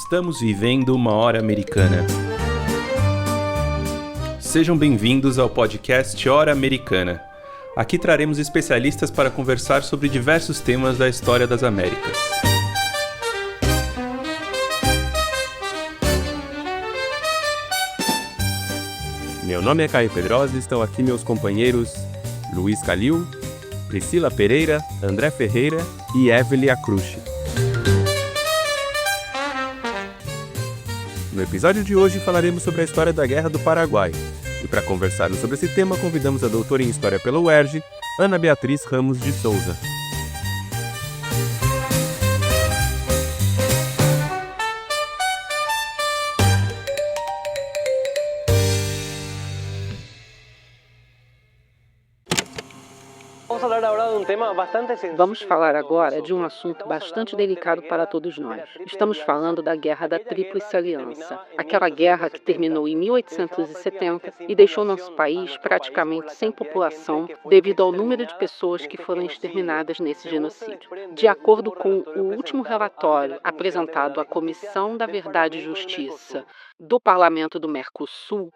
Estamos vivendo uma hora americana. Sejam bem-vindos ao podcast Hora Americana. Aqui traremos especialistas para conversar sobre diversos temas da história das Américas. Meu nome é Caio Pedrosa e estão aqui meus companheiros Luiz Calil, Priscila Pereira, André Ferreira e Evelyn Acrucci. No episódio de hoje falaremos sobre a história da Guerra do Paraguai. E para conversarmos sobre esse tema, convidamos a doutora em História pela UERJ, Ana Beatriz Ramos de Souza. Vamos falar agora de um assunto bastante delicado para todos nós. Estamos falando da Guerra da Tríplice Aliança, aquela guerra que terminou em 1870 e deixou nosso país praticamente sem população devido ao número de pessoas que foram exterminadas nesse genocídio. De acordo com o último relatório apresentado à Comissão da Verdade e Justiça do Parlamento do Mercosul,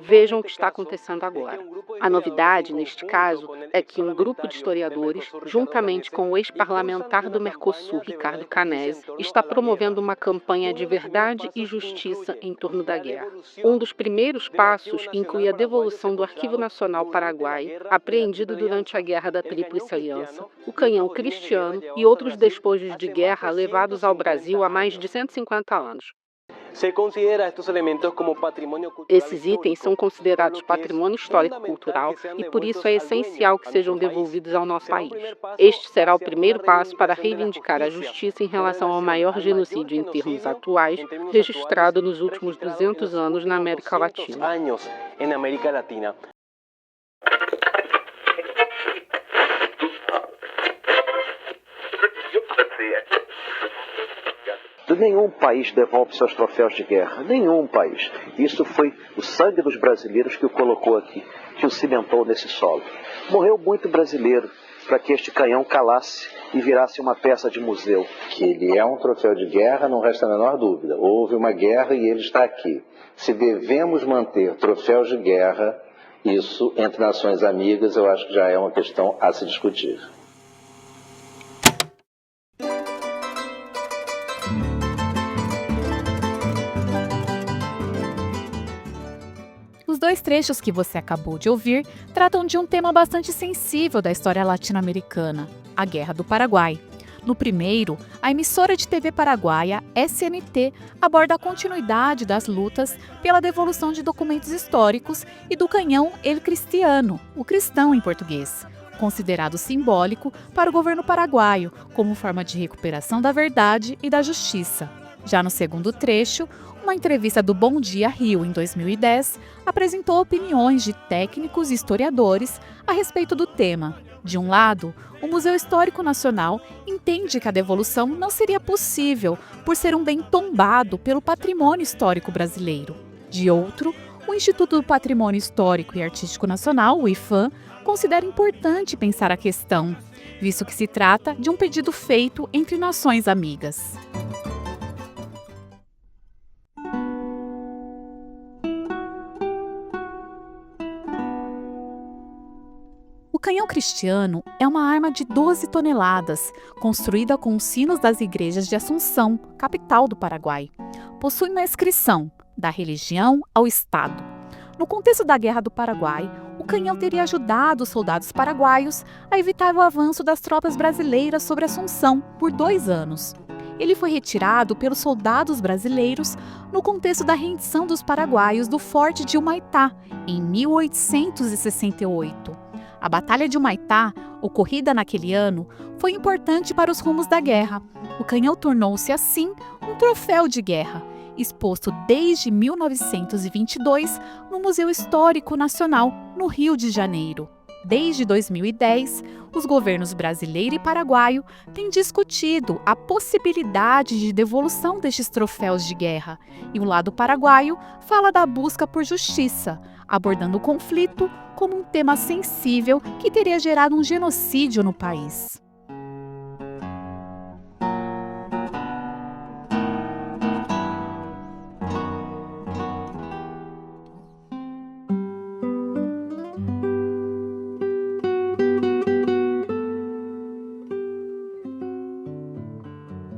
vejam o que está acontecendo agora. A novidade, neste caso, é que um grupo de historiadores, juntamente com o ex-parlamentar do Mercosul, Ricardo Canese, está promovendo uma campanha de verdade e justiça em torno da guerra. Um dos primeiros passos inclui a devolução do Arquivo Nacional Paraguai, apreendido durante a Guerra da Tríplice Aliança, o canhão Cristiano e outros despojos de guerra levados ao Brasil há mais de 150 anos. Esses itens são considerados patrimônio histórico-cultural e por isso é essencial que sejam devolvidos ao nosso país. Este será o primeiro passo para reivindicar a justiça em relação ao maior genocídio em termos atuais registrado nos últimos 200 anos na América Latina. Nenhum país devolve seus troféus de guerra, nenhum país. Isso foi o sangue dos brasileiros que o colocou aqui, que o cimentou nesse solo. Morreu muito brasileiro para que este canhão calasse e virasse uma peça de museu. Que ele é um troféu de guerra, não resta a menor dúvida. Houve uma guerra e ele está aqui. Se devemos manter troféus de guerra, isso, entre nações amigas, eu acho que já é uma questão a se discutir. Os dois trechos que você acabou de ouvir tratam de um tema bastante sensível da história latino-americana, a Guerra do Paraguai. No primeiro, a emissora de TV paraguaia, SNT, aborda a continuidade das lutas pela devolução de documentos históricos e do canhão El Cristiano, o cristão em português, considerado simbólico para o governo paraguaio como forma de recuperação da verdade e da justiça. Já no segundo trecho, uma entrevista do Bom Dia Rio, em 2010, apresentou opiniões de técnicos e historiadores a respeito do tema. De um lado, o Museu Histórico Nacional entende que a devolução não seria possível por ser um bem tombado pelo patrimônio histórico brasileiro. De outro, o Instituto do Patrimônio Histórico e Artístico Nacional, o IPHAN, considera importante pensar a questão, visto que se trata de um pedido feito entre nações amigas. O canhão Cristiano é uma arma de 12 toneladas, construída com os sinos das igrejas de Assunção, capital do Paraguai. Possui uma inscrição, da religião ao Estado. No contexto da Guerra do Paraguai, o canhão teria ajudado os soldados paraguaios a evitar o avanço das tropas brasileiras sobre Assunção por 2 anos. Ele foi retirado pelos soldados brasileiros no contexto da rendição dos paraguaios do Forte de Humaitá, em 1868. A Batalha de Humaitá, ocorrida naquele ano, foi importante para os rumos da guerra. O canhão tornou-se, assim, um troféu de guerra, exposto desde 1922 no Museu Histórico Nacional, no Rio de Janeiro. Desde 2010, os governos brasileiro e paraguaio têm discutido a possibilidade de devolução destes troféus de guerra, e o lado paraguaio fala da busca por justiça, abordando o conflito como um tema sensível que teria gerado um genocídio no país.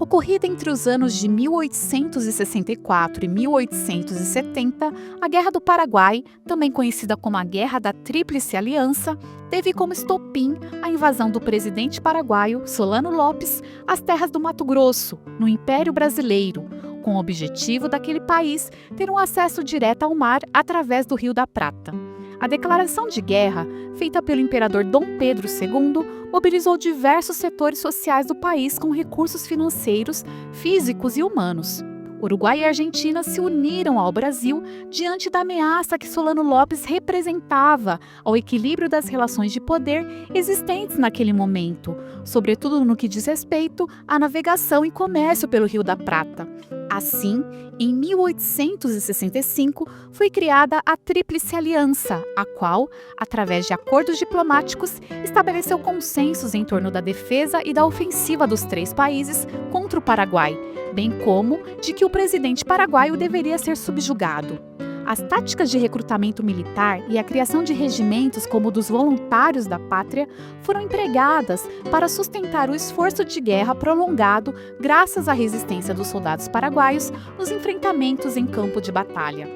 Ocorrida entre os anos de 1864 e 1870, a Guerra do Paraguai, também conhecida como a Guerra da Tríplice Aliança, teve como estopim a invasão do presidente paraguaio Solano Lopes às terras do Mato Grosso, no Império Brasileiro, com o objetivo daquele país ter um acesso direto ao mar através do Rio da Prata. A declaração de guerra, feita pelo imperador Dom Pedro II, mobilizou diversos setores sociais do país com recursos financeiros, físicos e humanos. Uruguai e Argentina se uniram ao Brasil diante da ameaça que Solano Lopes representava ao equilíbrio das relações de poder existentes naquele momento, sobretudo no que diz respeito à navegação e comércio pelo Rio da Prata. Assim, em 1865, foi criada a Tríplice Aliança, a qual, através de acordos diplomáticos, estabeleceu consensos em torno da defesa e da ofensiva dos três países contra o Paraguai, bem como de que o presidente paraguaio deveria ser subjugado. As táticas de recrutamento militar e a criação de regimentos como o dos voluntários da pátria foram empregadas para sustentar o esforço de guerra prolongado graças à resistência dos soldados paraguaios nos enfrentamentos em campo de batalha.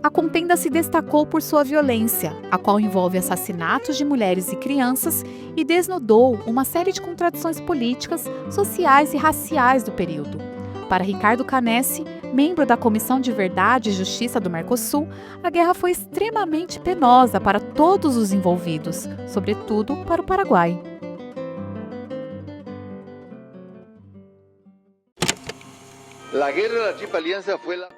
A contenda se destacou por sua violência, a qual envolve assassinatos de mulheres e crianças e desnudou uma série de contradições políticas, sociais e raciais do período. Para Ricardo Canesse, membro da Comissão de Verdade e Justiça do Mercosul, a guerra foi extremamente penosa para todos os envolvidos, sobretudo para o Paraguai.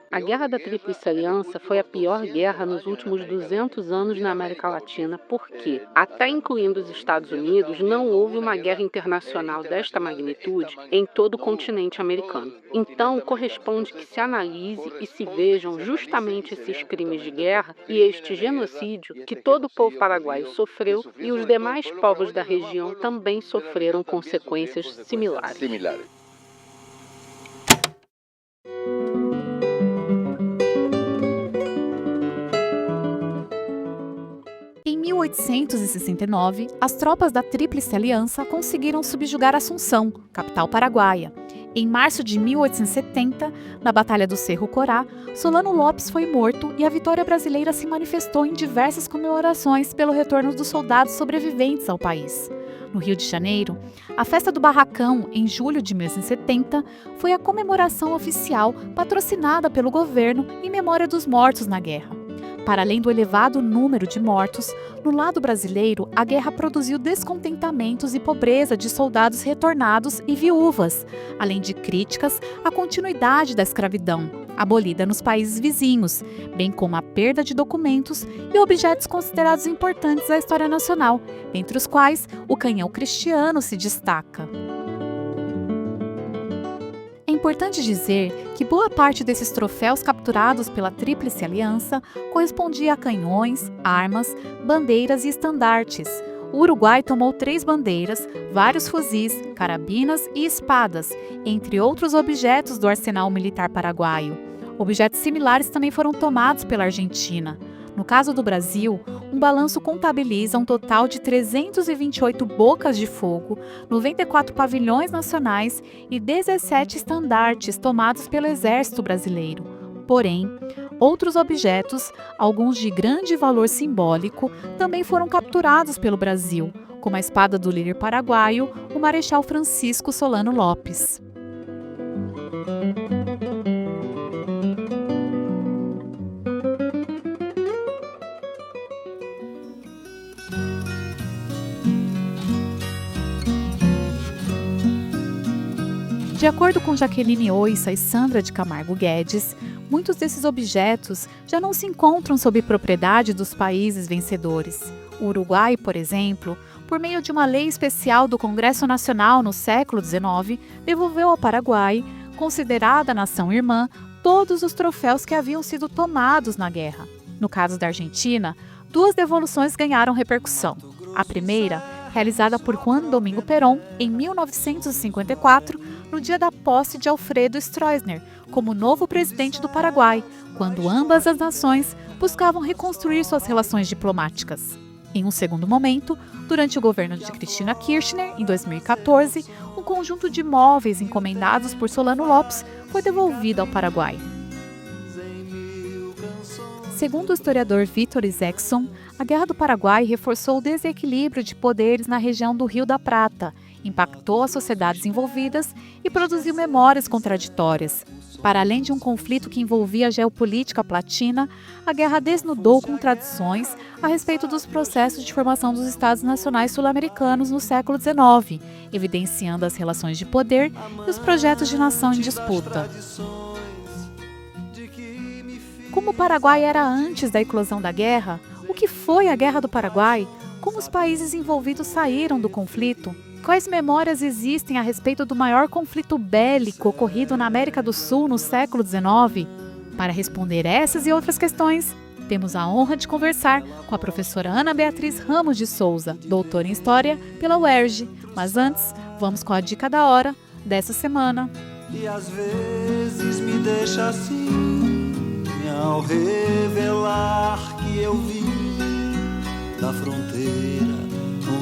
A Guerra da Tríplice Aliança foi a pior guerra nos últimos 200 anos na América Latina, porque, até incluindo os Estados Unidos, não houve uma guerra internacional desta magnitude em todo o continente americano. Então, corresponde que se analise e se vejam justamente esses crimes de guerra e este genocídio que todo o povo paraguaio sofreu e os demais povos da região também sofreram consequências similares. Em 1869, as tropas da Tríplice Aliança conseguiram subjugar Assunção, capital paraguaia. Em março de 1870, na Batalha do Cerro Corá, Solano Lopes foi morto e a vitória brasileira se manifestou em diversas comemorações pelo retorno dos soldados sobreviventes ao país. No Rio de Janeiro, a Festa do Barracão, em julho de 1970, foi a comemoração oficial patrocinada pelo governo em memória dos mortos na guerra. Para além do elevado número de mortos, no lado brasileiro, a guerra produziu descontentamentos e pobreza de soldados retornados e viúvas, além de críticas à continuidade da escravidão, abolida nos países vizinhos, bem como a perda de documentos e objetos considerados importantes à história nacional, entre os quais o canhão cristiano se destaca. É importante dizer que boa parte desses troféus capturados pela Tríplice Aliança correspondia a canhões, armas, bandeiras e estandartes. O Uruguai tomou 3 bandeiras, vários fuzis, carabinas e espadas, entre outros objetos do arsenal militar paraguaio. Objetos similares também foram tomados pela Argentina. No caso do Brasil, um balanço contabiliza um total de 328 bocas de fogo, 94 pavilhões nacionais e 17 estandartes tomados pelo Exército Brasileiro. Porém, outros objetos, alguns de grande valor simbólico, também foram capturados pelo Brasil, como a espada do líder paraguaio, o Marechal Francisco Solano Lopes. De acordo com Jaqueline Oissa e Sandra de Camargo Guedes, muitos desses objetos já não se encontram sob propriedade dos países vencedores. O Uruguai, por exemplo, por meio de uma lei especial do Congresso Nacional no século XIX, devolveu ao Paraguai, considerada nação irmã, todos os troféus que haviam sido tomados na guerra. No caso da Argentina, 2 devoluções ganharam repercussão. A primeira, realizada por Juan Domingo Perón em 1954, no dia da posse de Alfredo Stroessner como novo presidente do Paraguai, quando ambas as nações buscavam reconstruir suas relações diplomáticas. Em um segundo momento, durante o governo de Cristina Kirchner, em 2014, um conjunto de móveis encomendados por Solano Lopes foi devolvido ao Paraguai. Segundo o historiador Vitor Isaacson, a Guerra do Paraguai reforçou o desequilíbrio de poderes na região do Rio da Prata, impactou as sociedades envolvidas e produziu memórias contraditórias. Para além de um conflito que envolvia a geopolítica platina, a guerra desnudou contradições a respeito dos processos de formação dos Estados Nacionais sul-americanos no século XIX, evidenciando as relações de poder e os projetos de nação em disputa. Como o Paraguai era antes da eclosão da guerra, o que foi a Guerra do Paraguai? Como os países envolvidos saíram do conflito? Quais memórias existem a respeito do maior conflito bélico ocorrido na América do Sul no século XIX? Para responder essas e outras questões, temos a honra de conversar com a professora Ana Beatriz Ramos de Souza, doutora em História pela UERJ. Mas antes, vamos com a dica da hora dessa semana. E às vezes me deixa assim, ao revelar que eu vim da fronteira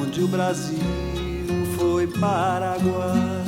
onde o Brasil foi Paraguai.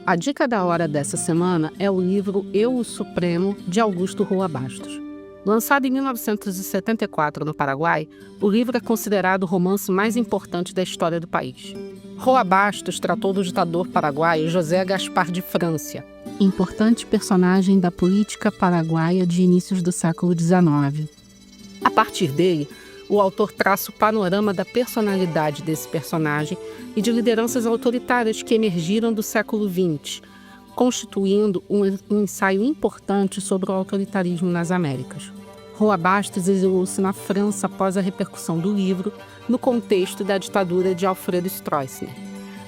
A dica da hora dessa semana é o livro Eu, o Supremo, de Augusto Roa Bastos. Lançado em 1974 no Paraguai, o livro é considerado o romance mais importante da história do país. Roa Bastos tratou do ditador paraguaio José Gaspar de Francia, importante personagem da política paraguaia de inícios do século XIX. A partir dele, o autor traça o panorama da personalidade desse personagem e de lideranças autoritárias que emergiram do século XX, constituindo um ensaio importante sobre o autoritarismo nas Américas. Roa Bastos exilou-se na França após a repercussão do livro no contexto da ditadura de Alfredo Stroessner.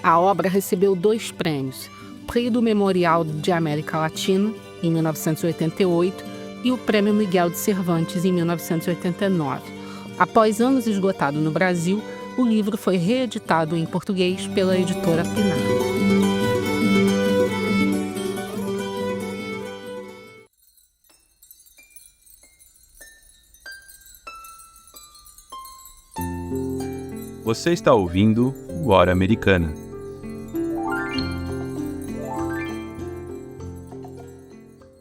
A obra recebeu 2 prêmios, o Prêmio do Memorial de América Latina, em 1988, e o Prêmio Miguel de Cervantes, em 1989. Após anos esgotado no Brasil, o livro foi reeditado em português pela editora Pinar. Você está ouvindo o Hora Americana.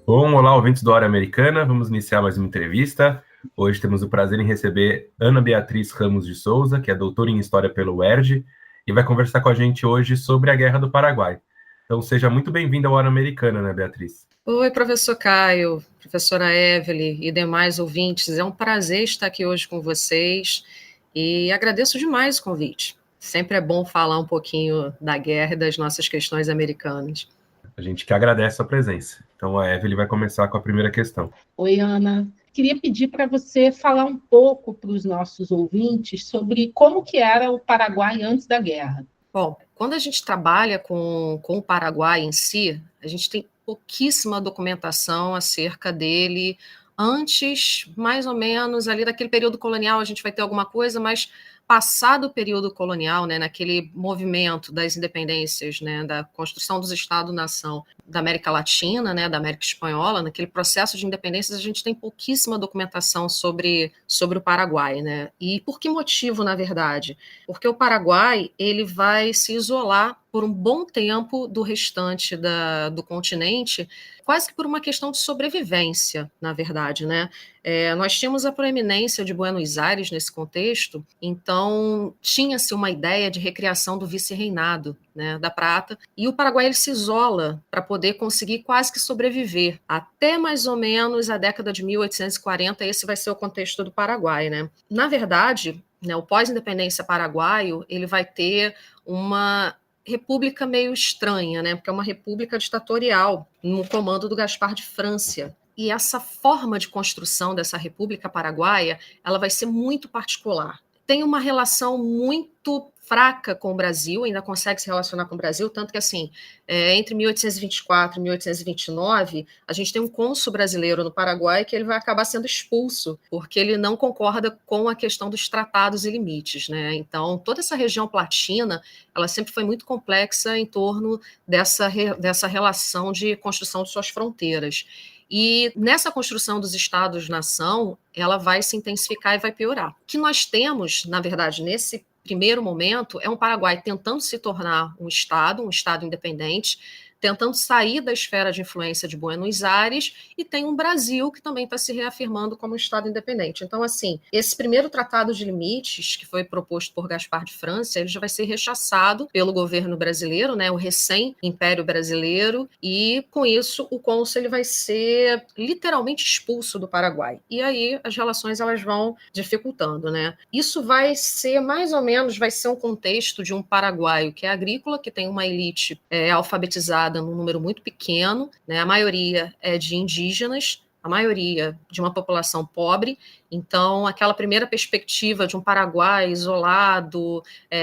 Bom, olá, ouvintes do Hora Americana. Vamos iniciar mais uma entrevista. Hoje temos o prazer em receber Ana Beatriz Ramos de Souza, que é doutora em História pelo UERJ, e vai conversar com a gente hoje sobre a Guerra do Paraguai. Então, seja muito bem-vinda ao Hora Americana, né, Beatriz? Oi, professor Caio, professora Evelyn e demais ouvintes. É um prazer estar aqui hoje com vocês e agradeço demais o convite. Sempre é bom falar um pouquinho da guerra e das nossas questões americanas. A gente que agradece a presença. Então, a Evelyn vai começar com a primeira questão. Oi, Ana. Queria pedir para você falar um pouco para os nossos ouvintes sobre como que era o Paraguai antes da guerra. Bom, quando a gente trabalha com o Paraguai em si, a gente tem pouquíssima documentação acerca dele antes, mais ou menos, ali daquele período colonial, a gente vai ter alguma coisa, mas passado o período colonial, né, naquele movimento das independências, né, da construção dos Estados-nação da América Latina, né, da América Espanhola, naquele processo de independências, a gente tem pouquíssima documentação sobre o Paraguai, né? E por que motivo, na verdade? Porque o Paraguai ele vai se isolar por um bom tempo do restante do continente, quase que por uma questão de sobrevivência, na verdade, né? Nós tínhamos a proeminência de Buenos Aires nesse contexto, então tinha-se uma ideia de recriação do vice-reinado, né, da Prata, e o Paraguai ele se isola para poder conseguir quase que sobreviver até mais ou menos a década de 1840. Esse vai ser o contexto do Paraguai, né? Na verdade, né, o pós-independência paraguaio ele vai ter uma república meio estranha, né, porque é uma república ditatorial no comando do Gaspar de Francia. E essa forma de construção dessa república paraguaia, ela vai ser muito particular. Tem uma relação muito fraca com o Brasil, ainda consegue se relacionar com o Brasil, tanto que, assim, entre 1824 e 1829, a gente tem um cônsul brasileiro no Paraguai que ele vai acabar sendo expulso, porque ele não concorda com a questão dos tratados e limites, né? Então, toda essa região platina, ela sempre foi muito complexa em torno dessa relação de construção de suas fronteiras. E nessa construção dos estados-nação, ela vai se intensificar e vai piorar. O que nós temos, na verdade, nesse primeiro momento, é um Paraguai tentando se tornar um estado independente, tentando sair da esfera de influência de Buenos Aires, e tem um Brasil que também está se reafirmando como um Estado independente. Então, assim, esse primeiro tratado de limites, que foi proposto por Gaspar de França, ele já vai ser rechaçado pelo governo brasileiro, né, o recém-Império Brasileiro, e com isso o cônsul ele vai ser literalmente expulso do Paraguai. E aí as relações elas vão dificultando, né? Isso vai ser mais ou menos, vai ser um contexto de um paraguaio que é agrícola, que tem uma elite alfabetizada num número muito pequeno, né? A maioria é de indígenas, a maioria de uma população pobre. Então, aquela primeira perspectiva de um Paraguai isolado,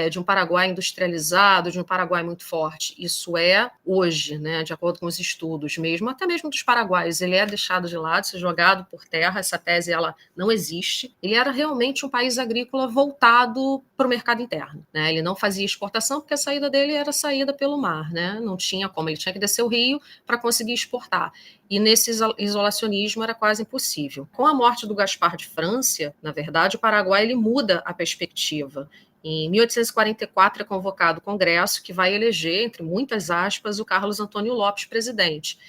de um Paraguai industrializado, de um Paraguai muito forte, isso é hoje, né, de acordo com os estudos mesmo, até mesmo dos paraguaios, ele é deixado de lado, ser jogado por terra, essa tese ela não existe. Ele era realmente um país agrícola voltado para o mercado interno, né? Ele não fazia exportação porque a saída dele era saída pelo mar, né? Não tinha como, ele tinha que descer o rio para conseguir exportar. E nesse isolacionismo era quase impossível. Com a morte do Gaspar de França, na verdade, o Paraguai ele muda a perspectiva. Em 1844 é convocado o Congresso, que vai eleger, entre muitas aspas, o Carlos Antônio Lopes presidente.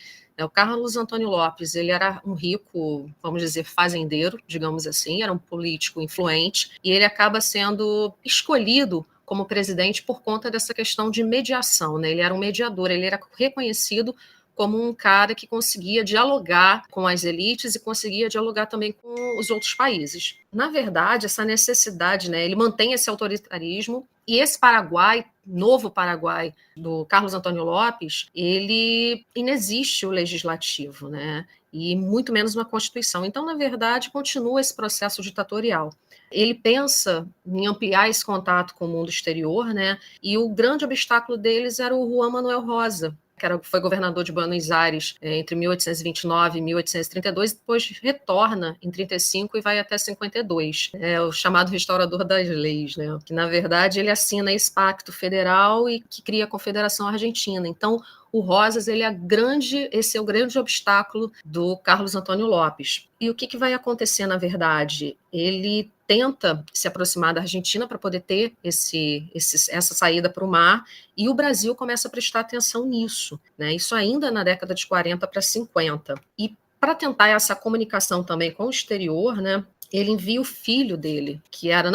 O Carlos Antônio Lopes ele era um rico, vamos dizer, fazendeiro, digamos assim, era um político influente, e ele acaba sendo escolhido como presidente por conta dessa questão de mediação, né? Ele era um mediador, ele era reconhecido como um cara que conseguia dialogar com as elites e conseguia dialogar também com os outros países. Na verdade, essa necessidade, né, ele mantém esse autoritarismo, e esse Paraguai, novo Paraguai, do Carlos Antônio Lopes, ele inexiste o legislativo, né, e muito menos uma Constituição. Então, na verdade, continua esse processo ditatorial. Ele pensa em ampliar esse contato com o mundo exterior, né, e o grande obstáculo deles era o Juan Manuel Rosa, que foi governador de Buenos Aires entre 1829 e 1832, depois retorna em 35 e vai até 52. É o chamado restaurador das leis, né? Que, na verdade, ele assina esse pacto federal e que cria a Confederação Argentina. Então, o Rosas, esse é o grande obstáculo do Carlos Antônio Lopes. E o que vai acontecer, na verdade? Ele tenta se aproximar da Argentina para poder ter essa saída para o mar, e o Brasil começa a prestar atenção nisso, né? Isso ainda na década de 40 para 50. E para tentar essa comunicação também com o exterior, né, ele envia o filho dele, que era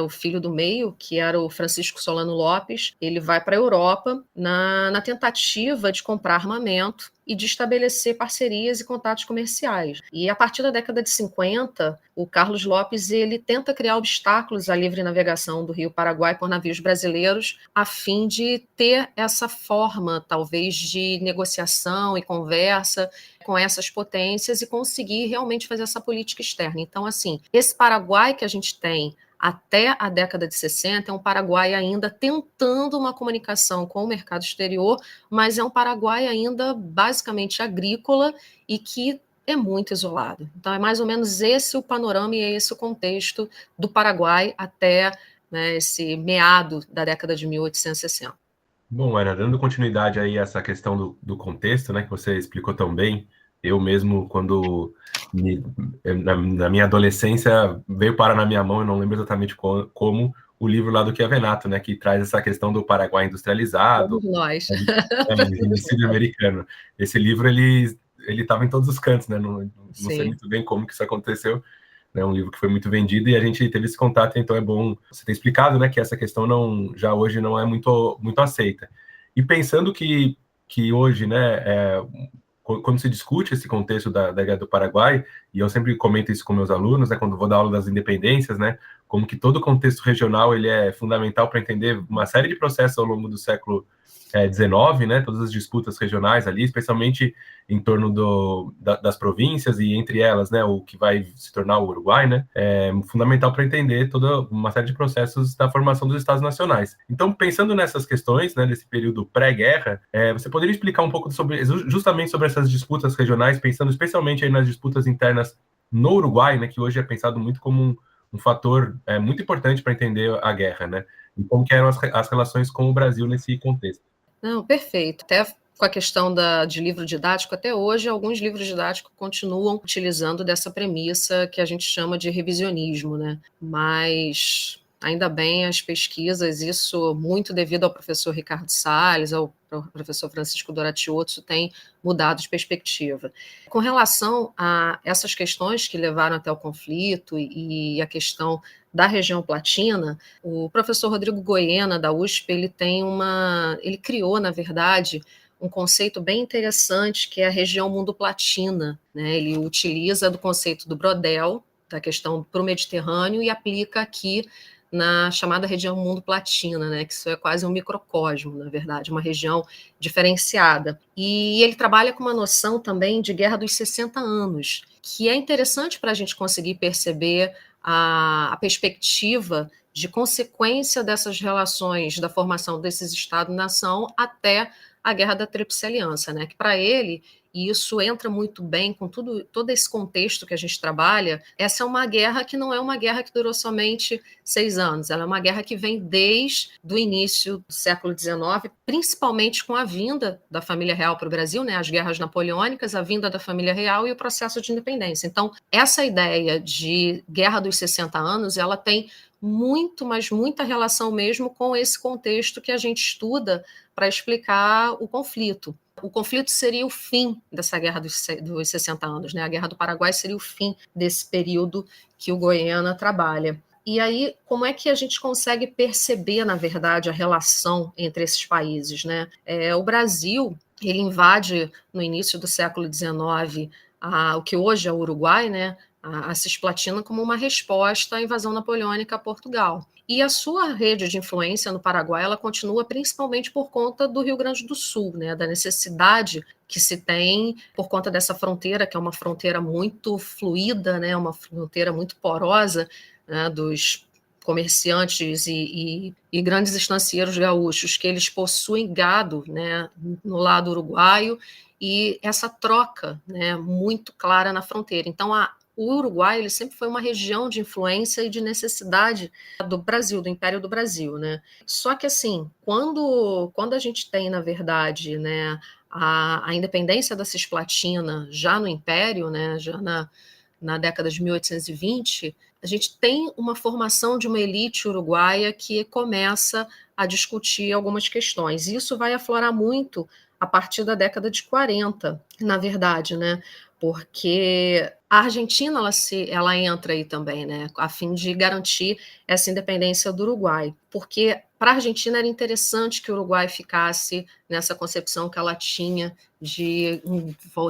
o filho do meio, que era o Francisco Solano Lopes. Ele vai para a Europa na tentativa de comprar armamento e de estabelecer parcerias e contatos comerciais. E a partir da década de 50, o Carlos Lopes ele tenta criar obstáculos à livre navegação do Rio Paraguai por navios brasileiros, a fim de ter essa forma, talvez, de negociação e conversa com essas potências e conseguir realmente fazer essa política externa. Então, assim, esse Paraguai que a gente tem até a década de 60 é um Paraguai ainda tentando uma comunicação com o mercado exterior, mas é um Paraguai ainda basicamente agrícola e que é muito isolado. Então é mais ou menos esse o panorama e é esse o contexto do Paraguai até, né, esse meado da década de 1860. Bom, Ana, dando continuidade aí a essa questão do contexto, né, que você explicou tão bem, eu mesmo, quando na minha adolescência veio parar na minha mão, eu não lembro exatamente como, o livro lá do Chiavenato, né, que traz essa questão do Paraguai industrializado, nós. genocídio americano. Esse livro, ele estava em todos os cantos, né, não sei muito bem como que isso aconteceu, né, um livro que foi muito vendido e a gente teve esse contato, então é bom você ter explicado, né, que essa questão já hoje não é muito aceita. E pensando que hoje, né, quando se discute esse contexto da Guerra do Paraguai, e eu sempre comento isso com meus alunos, né, quando vou dar aula das independências, né, como que todo o contexto regional ele é fundamental para entender uma série de processos ao longo do século XIX, né, todas as disputas regionais ali, especialmente em torno das províncias e entre elas, né, o que vai se tornar o Uruguai, né, é fundamental para entender toda uma série de processos da formação dos Estados nacionais. Então, pensando nessas questões, né, desse período pré-guerra, você poderia explicar um pouco justamente sobre essas disputas regionais, pensando especialmente aí nas disputas internas no Uruguai, né, que hoje é pensado muito como um fator muito importante para entender a guerra, né, e como que eram as relações com o Brasil nesse contexto. Não, perfeito. Até com a questão de livro didático, até hoje, alguns livros didáticos continuam utilizando dessa premissa que a gente chama de revisionismo, né? Mas, ainda bem, as pesquisas, isso muito devido ao professor Ricardo Salles, ao professor Francisco Dorattiotto, tem mudado de perspectiva. Com relação a essas questões que levaram até o conflito e a questão da região platina, o professor Rodrigo Goiena, da USP, ele criou, na verdade, um conceito bem interessante, que é a região mundo platina, né? Ele utiliza do conceito do Brodel, da questão para o Mediterrâneo, e aplica aqui na chamada região mundo platina, né? Que isso é quase um microcosmo, na verdade, uma região diferenciada. E ele trabalha com uma noção também de Guerra dos 60 anos, que é interessante para a gente conseguir perceber a perspectiva de consequência dessas relações da formação desses Estados-nação até a Guerra da Tríplice Aliança, né? Que para ele, e isso entra muito bem com todo esse contexto que a gente trabalha, essa é uma guerra que não é uma guerra que durou somente 6 anos, ela é uma guerra que vem desde o início do século XIX, principalmente com a vinda da família real para o Brasil, né? As guerras napoleônicas, a vinda da família real e o processo de independência. Então, essa ideia de Guerra dos 60 anos, ela tem mas muita relação mesmo com esse contexto que a gente estuda para explicar o conflito. O conflito seria o fim dessa guerra dos 60 anos, né? A Guerra do Paraguai seria o fim desse período que o Goiena trabalha. E aí, como é que a gente consegue perceber, na verdade, a relação entre esses países, né? O Brasil, ele invade, no início do século XIX, o que hoje é o Uruguai, né? A Cisplatina, como uma resposta à invasão napoleônica a Portugal. E a sua rede de influência no Paraguai, ela continua principalmente por conta do Rio Grande do Sul, né, da necessidade que se tem por conta dessa fronteira, que é uma fronteira muito fluida, né, uma fronteira muito porosa, né, dos comerciantes e grandes estancieiros gaúchos, que eles possuem gado, né, no lado uruguaio, e essa troca, né, muito clara na fronteira. Então, o Uruguai ele sempre foi uma região de influência e de necessidade do Brasil, do Império do Brasil, né? Só que assim, quando a gente tem, na verdade, né, a independência da Cisplatina já no Império, né, já na década de 1820, a gente tem uma formação de uma elite uruguaia que começa a discutir algumas questões. Isso vai aflorar muito a partir da década de 40, na verdade, né? Porque a Argentina ela entra aí também, né, a fim de garantir essa independência do Uruguai, porque para a Argentina era interessante que o Uruguai ficasse nessa concepção que ela tinha de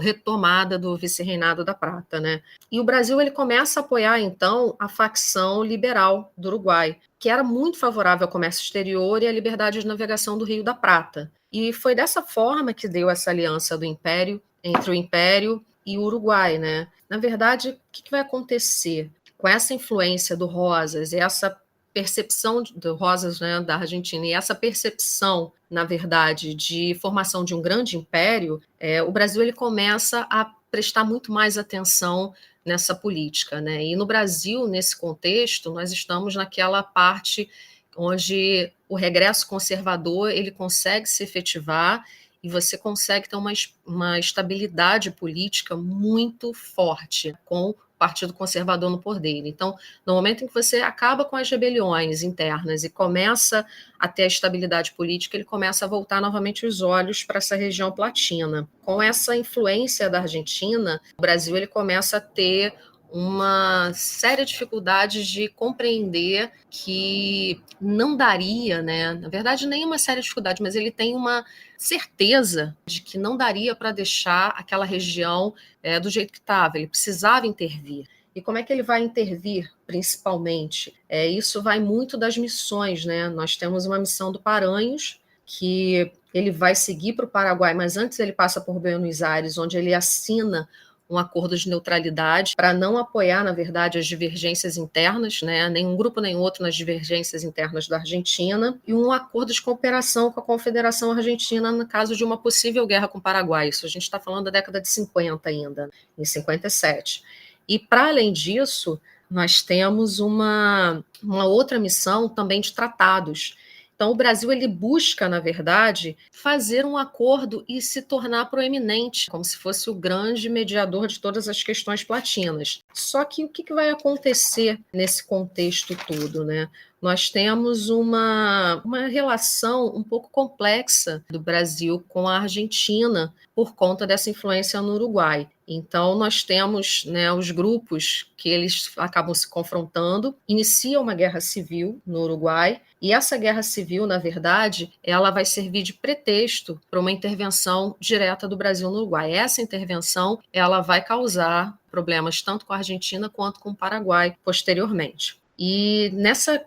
retomada do vice-reinado da Prata, né? E o Brasil ele começa a apoiar então a facção liberal do Uruguai, que era muito favorável ao comércio exterior e à liberdade de navegação do Rio da Prata. E foi dessa forma que deu essa aliança do Império, entre o Império e o Uruguai, né? Na verdade, o que vai acontecer com essa influência do Rosas e essa percepção do Rosas, né, da Argentina, e essa percepção, na verdade, de formação de um grande império, o Brasil ele começa a prestar muito mais atenção nessa política, né? E no Brasil, nesse contexto, nós estamos naquela parte onde o regresso conservador ele consegue se efetivar e você consegue ter uma estabilidade política muito forte com o Partido Conservador no poder. Então, no momento em que você acaba com as rebeliões internas e começa a ter a estabilidade política, ele começa a voltar novamente os olhos para essa região platina. Com essa influência da Argentina, o Brasil ele começa a ter uma séria dificuldade de compreender que não daria, né? Na verdade, nem uma séria dificuldade, mas ele tem uma certeza de que não daria para deixar aquela região do jeito que estava, ele precisava intervir. E como é que ele vai intervir, principalmente? Isso vai muito das missões, né? Nós temos uma missão do Paranhos, que ele vai seguir para o Paraguai, mas antes ele passa por Buenos Aires, onde ele assina um acordo de neutralidade para não apoiar, na verdade, as divergências internas, né? Nenhum grupo nem outro nas divergências internas da Argentina, e um acordo de cooperação com a Confederação Argentina no caso de uma possível guerra com o Paraguai. Isso a gente está falando da década de 50 ainda, em 57. E, para além disso, nós temos uma outra missão também de tratados. Então, o Brasil ele busca, na verdade, fazer um acordo e se tornar proeminente, como se fosse o grande mediador de todas as questões platinas. Só que o que vai acontecer nesse contexto todo, né? Nós temos uma relação um pouco complexa do Brasil com a Argentina por conta dessa influência no Uruguai. Então, nós temos, né, os grupos que eles acabam se confrontando, inicia uma guerra civil no Uruguai, e essa guerra civil, na verdade, ela vai servir de pretexto para uma intervenção direta do Brasil no Uruguai. Essa intervenção, ela vai causar problemas tanto com a Argentina quanto com o Paraguai posteriormente. E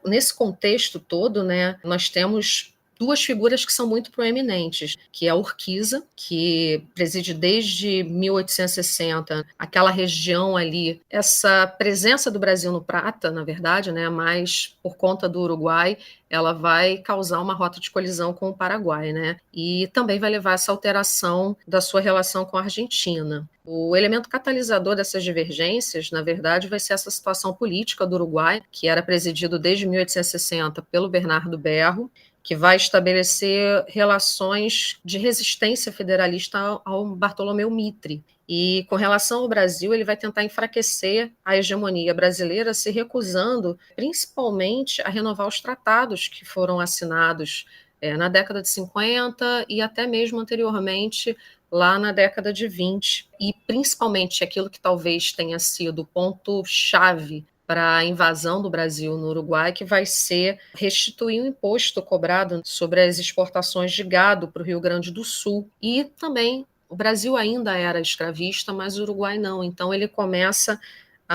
nesse contexto todo, né, nós temos duas figuras que são muito proeminentes, que é a Urquiza, que preside desde 1860 aquela região ali, essa presença do Brasil no Prata, na verdade, né, mas por conta do Uruguai, ela vai causar uma rota de colisão com o Paraguai, né, e também vai levar a essa alteração da sua relação com a Argentina. O elemento catalisador dessas divergências, na verdade, vai ser essa situação política do Uruguai, que era presidido desde 1860 pelo Bernardo Berro, que vai estabelecer relações de resistência federalista ao Bartolomeu Mitre. E com relação ao Brasil, ele vai tentar enfraquecer a hegemonia brasileira, se recusando principalmente a renovar os tratados que foram assinados na década de 50 e até mesmo anteriormente, lá na década de 20. E principalmente aquilo que talvez tenha sido o ponto-chave para a invasão do Brasil no Uruguai, que vai ser restituir o imposto cobrado sobre as exportações de gado para o Rio Grande do Sul. E também o Brasil ainda era escravista, mas o Uruguai não. Então ele começa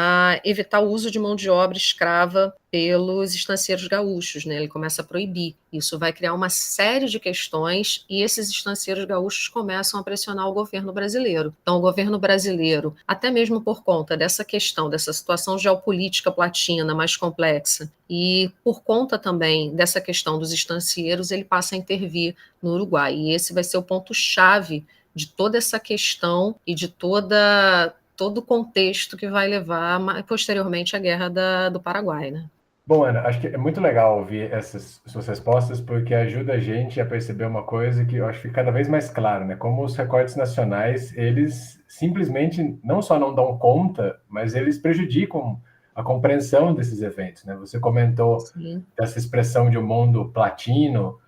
a evitar o uso de mão de obra escrava pelos estancieiros gaúchos, né? Ele começa a proibir. Isso vai criar uma série de questões e esses estancieiros gaúchos começam a pressionar o governo brasileiro. Então, o governo brasileiro, até mesmo por conta dessa questão, dessa situação geopolítica platina mais complexa e por conta também dessa questão dos estancieiros, ele passa a intervir no Uruguai. E esse vai ser o ponto-chave de toda essa questão e de todo o contexto que vai levar posteriormente à Guerra do Paraguai, né? Bom, Ana, acho que é muito legal ouvir essas suas respostas, porque ajuda a gente a perceber uma coisa que eu acho que fica cada vez mais claro, né? Como os recortes nacionais, eles simplesmente não só não dão conta, mas eles prejudicam a compreensão desses eventos, né? Você comentou Sim. dessa expressão de um mundo platino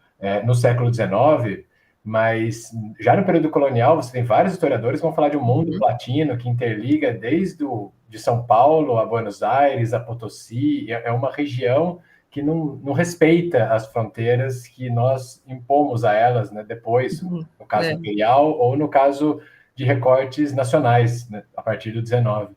no século XIX, mas já no período colonial você tem vários historiadores que vão falar de um mundo platino que interliga desde de São Paulo a Buenos Aires, a Potosí. É uma região que não respeita as fronteiras que nós impomos a elas, né, depois, no caso imperial ou no caso de recortes nacionais, né, a partir do 19.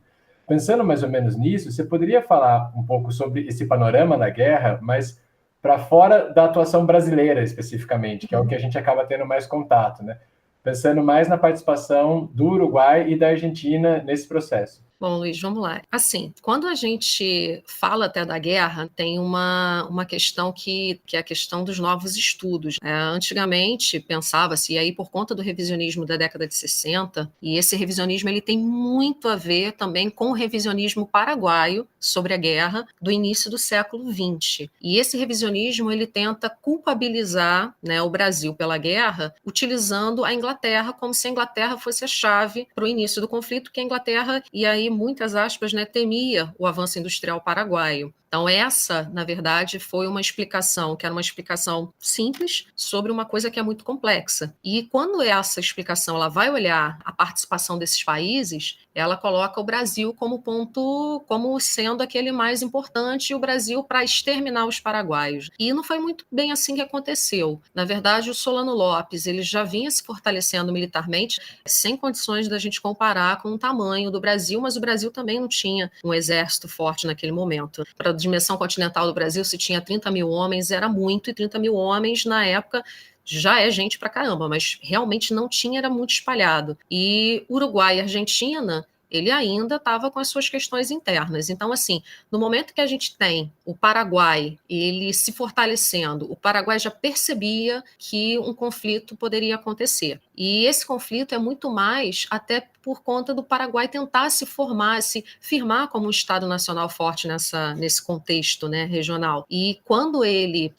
Pensando mais ou menos nisso, você poderia falar um pouco sobre esse panorama da guerra, mas para fora da atuação brasileira, especificamente, que é o que a gente acaba tendo mais contato, né? Pensando mais na participação do Uruguai e da Argentina nesse processo. Bom, Luiz, vamos lá. Assim, quando a gente fala até da guerra, tem uma questão que é a questão dos novos estudos. Antigamente, pensava-se, e aí por conta do revisionismo da década de 60, e esse revisionismo ele tem muito a ver também com o revisionismo paraguaio sobre a guerra do início do século XX. E esse revisionismo ele tenta culpabilizar, né, o Brasil pela guerra, utilizando a Inglaterra como se a Inglaterra fosse a chave para o início do conflito, que a Inglaterra, e aí muitas aspas, né, temia o avanço industrial paraguaio. Então essa, na verdade, foi uma explicação, que era uma explicação simples sobre uma coisa que é muito complexa. E quando essa explicação ela vai olhar a participação desses países, ela coloca o Brasil como ponto, como sendo aquele mais importante, e o Brasil para exterminar os paraguaios. E não foi muito bem assim que aconteceu. Na verdade, o Solano Lopes ele já vinha se fortalecendo militarmente, sem condições da gente comparar com o tamanho do Brasil, mas mas o Brasil também não tinha um exército forte naquele momento. Para a dimensão continental do Brasil, se tinha 30 mil homens, era muito, e 30 mil homens na época já é gente pra caramba, mas realmente não tinha, era muito espalhado. E Uruguai e Argentina, ele ainda estava com as suas questões internas. Então, assim, no momento que a gente tem o Paraguai, ele se fortalecendo, o Paraguai já percebia que um conflito poderia acontecer. E esse conflito é muito mais até por conta do Paraguai tentar se formar, se firmar como um Estado nacional forte nesse contexto, né, regional. E quando ele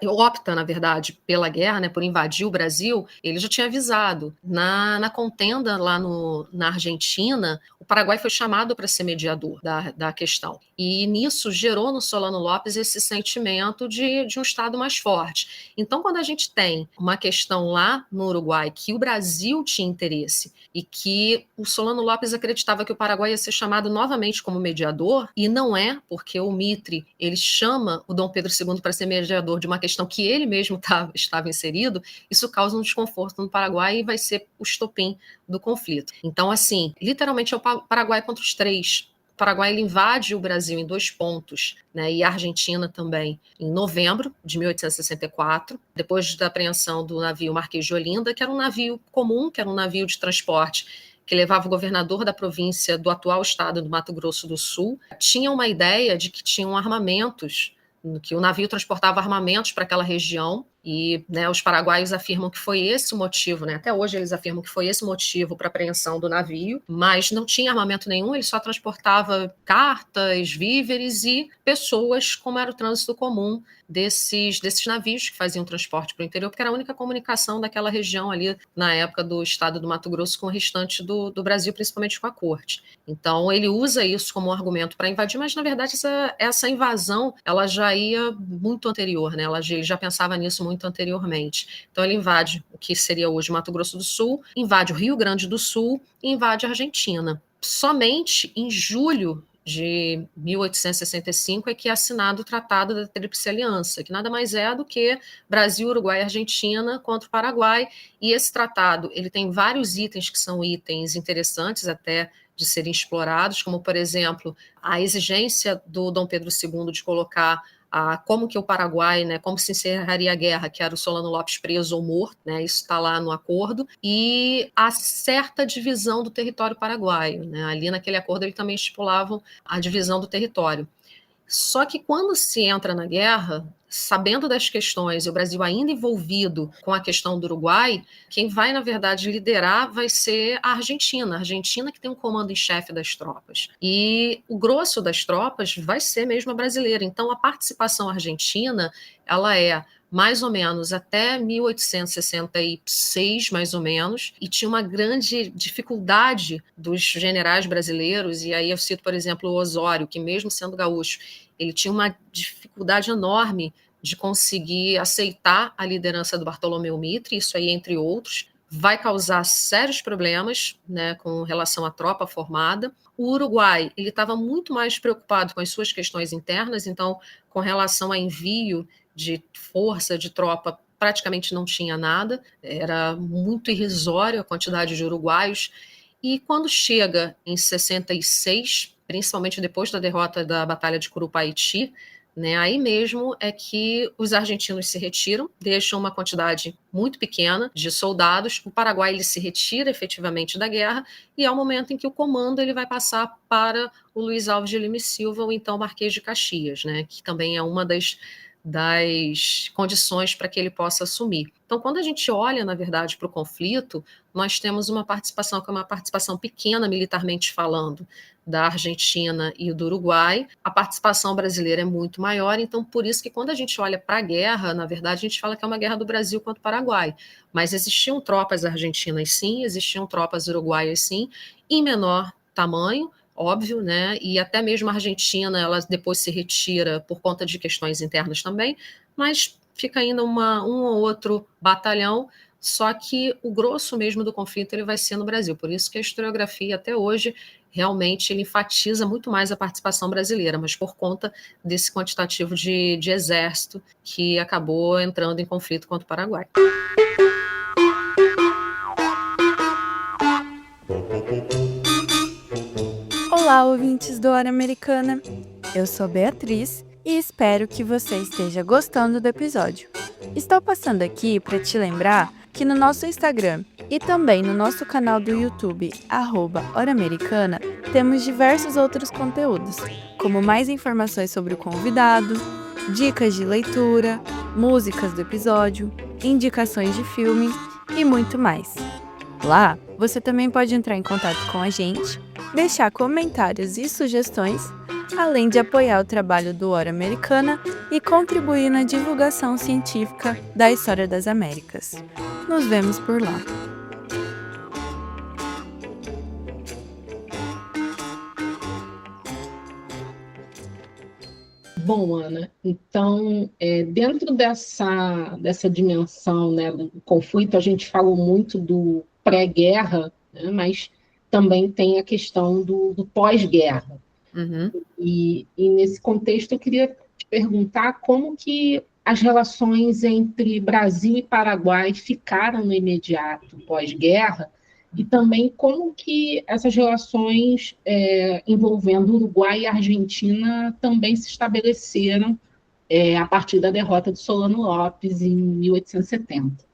opta, na verdade, pela guerra, né, por invadir o Brasil, ele já tinha avisado. Na contenda lá na Argentina, o Paraguai foi chamado para ser mediador da questão. E nisso gerou no Solano Lopes esse sentimento de um Estado mais forte. Então, quando a gente tem uma questão lá no Uruguai que o Brasil tinha interesse e que o Solano Lopes acreditava que o Paraguai ia ser chamado novamente como mediador, e não é, porque o Mitre, ele chama o Dom Pedro II para ser mediador de uma questão que ele mesmo estava inserido, isso causa um desconforto no Paraguai e vai ser o estopim do conflito. Então, assim, literalmente é o Paraguai contra os três. O Paraguai ele invade o Brasil em 2 pontos, né, e a Argentina também, em novembro de 1864, depois da apreensão do navio Marquês de Olinda, que era um navio comum, que era um navio de transporte que levava o governador da província do atual estado do Mato Grosso do Sul. Tinha uma ideia de que tinham armamentos, que o navio transportava armamentos para aquela região, e, né, os paraguaios afirmam que foi esse o motivo, né, até hoje eles afirmam que foi esse o motivo para a apreensão do navio, mas não tinha armamento nenhum, ele só transportava cartas, víveres e pessoas, como era o trânsito comum desses navios que faziam transporte para o interior, porque era a única comunicação daquela região ali na época do estado do Mato Grosso com o restante do Brasil, principalmente com a corte. Então ele usa isso como um argumento para invadir, mas na verdade essa invasão ela já ia muito anterior, né? Ele já pensava nisso muito anteriormente. Então ele invade o que seria hoje Mato Grosso do Sul, invade o Rio Grande do Sul e invade a Argentina. Somente em julho de 1865 é que é assinado o Tratado da Tríplice Aliança, que nada mais é do que Brasil, Uruguai e Argentina contra o Paraguai, e esse tratado ele tem vários itens que são itens interessantes até de serem explorados, como, por exemplo, a exigência do Dom Pedro II de colocar como que o Paraguai, né, como se encerraria a guerra, que era o Solano Lopes preso ou morto, né, isso está lá no acordo, e a certa divisão do território paraguaio, né, ali naquele acordo eles também estipulavam a divisão do território. Só que quando se entra na guerra, sabendo das questões e o Brasil ainda envolvido com a questão do Uruguai, quem vai, na verdade, liderar vai ser a Argentina que tem um comando em chefe das tropas. E o grosso das tropas vai ser mesmo a brasileira. Então, a participação argentina, ela é mais ou menos até 1866, mais ou menos, e tinha uma grande dificuldade dos generais brasileiros, e aí eu cito, por exemplo, o Osório, que mesmo sendo gaúcho, ele tinha uma dificuldade enorme de conseguir aceitar a liderança do Bartolomeu Mitre, isso aí entre outros, vai causar sérios problemas, né, com relação à tropa formada. O Uruguai, ele estava muito mais preocupado com as suas questões internas, então, com relação a envio de força, de tropa, praticamente não tinha nada, era muito irrisória a quantidade de uruguaios, e quando chega em 66, principalmente depois da derrota da Batalha de Curupaiti, né, aí mesmo é que os argentinos se retiram, deixam uma quantidade muito pequena de soldados, o Paraguai ele se retira efetivamente da guerra, e é o momento em que o comando ele vai passar para o Luiz Alves de Lima e Silva, ou então Marquês de Caxias, né, que também é uma das condições para que ele possa assumir. Então, quando a gente olha, na verdade, para o conflito, nós temos uma participação que é uma participação pequena, militarmente falando, da Argentina e do Uruguai. A participação brasileira é muito maior, então por isso que quando a gente olha para a guerra, na verdade, a gente fala que é uma guerra do Brasil contra o Paraguai. Mas existiam tropas argentinas, sim, existiam tropas uruguaias, sim, em menor tamanho, óbvio, né? E até mesmo a Argentina, ela depois se retira por conta de questões internas também, mas fica ainda um ou outro batalhão, só que o grosso mesmo do conflito ele vai ser no Brasil. Por isso que a historiografia até hoje realmente ele enfatiza muito mais a participação brasileira, mas por conta desse quantitativo de exército que acabou entrando em conflito contra o Paraguai. Olá, ouvintes do Hora Americana. Eu sou Beatriz e espero que você esteja gostando do episódio. Estou passando aqui para te lembrar que no nosso Instagram e também no nosso canal do YouTube, @Hora Americana, temos diversos outros conteúdos, como mais informações sobre o convidado, dicas de leitura, músicas do episódio, indicações de filme e muito mais. Lá, você também pode entrar em contato com a gente, deixar comentários e sugestões, além de apoiar o trabalho do Hora Americana e contribuir na divulgação científica da história das Américas. Nos vemos por lá. Bom, Ana, então, dentro dessa dimensão, né, do conflito, a gente falou muito do pré-guerra, né, mas também tem a questão do pós-guerra. Uhum. E nesse contexto, eu queria te perguntar como que as relações entre Brasil e Paraguai ficaram no imediato pós-guerra, e também como que essas relações envolvendo Uruguai e Argentina também se estabeleceram a partir da derrota de Solano Lopes em 1870.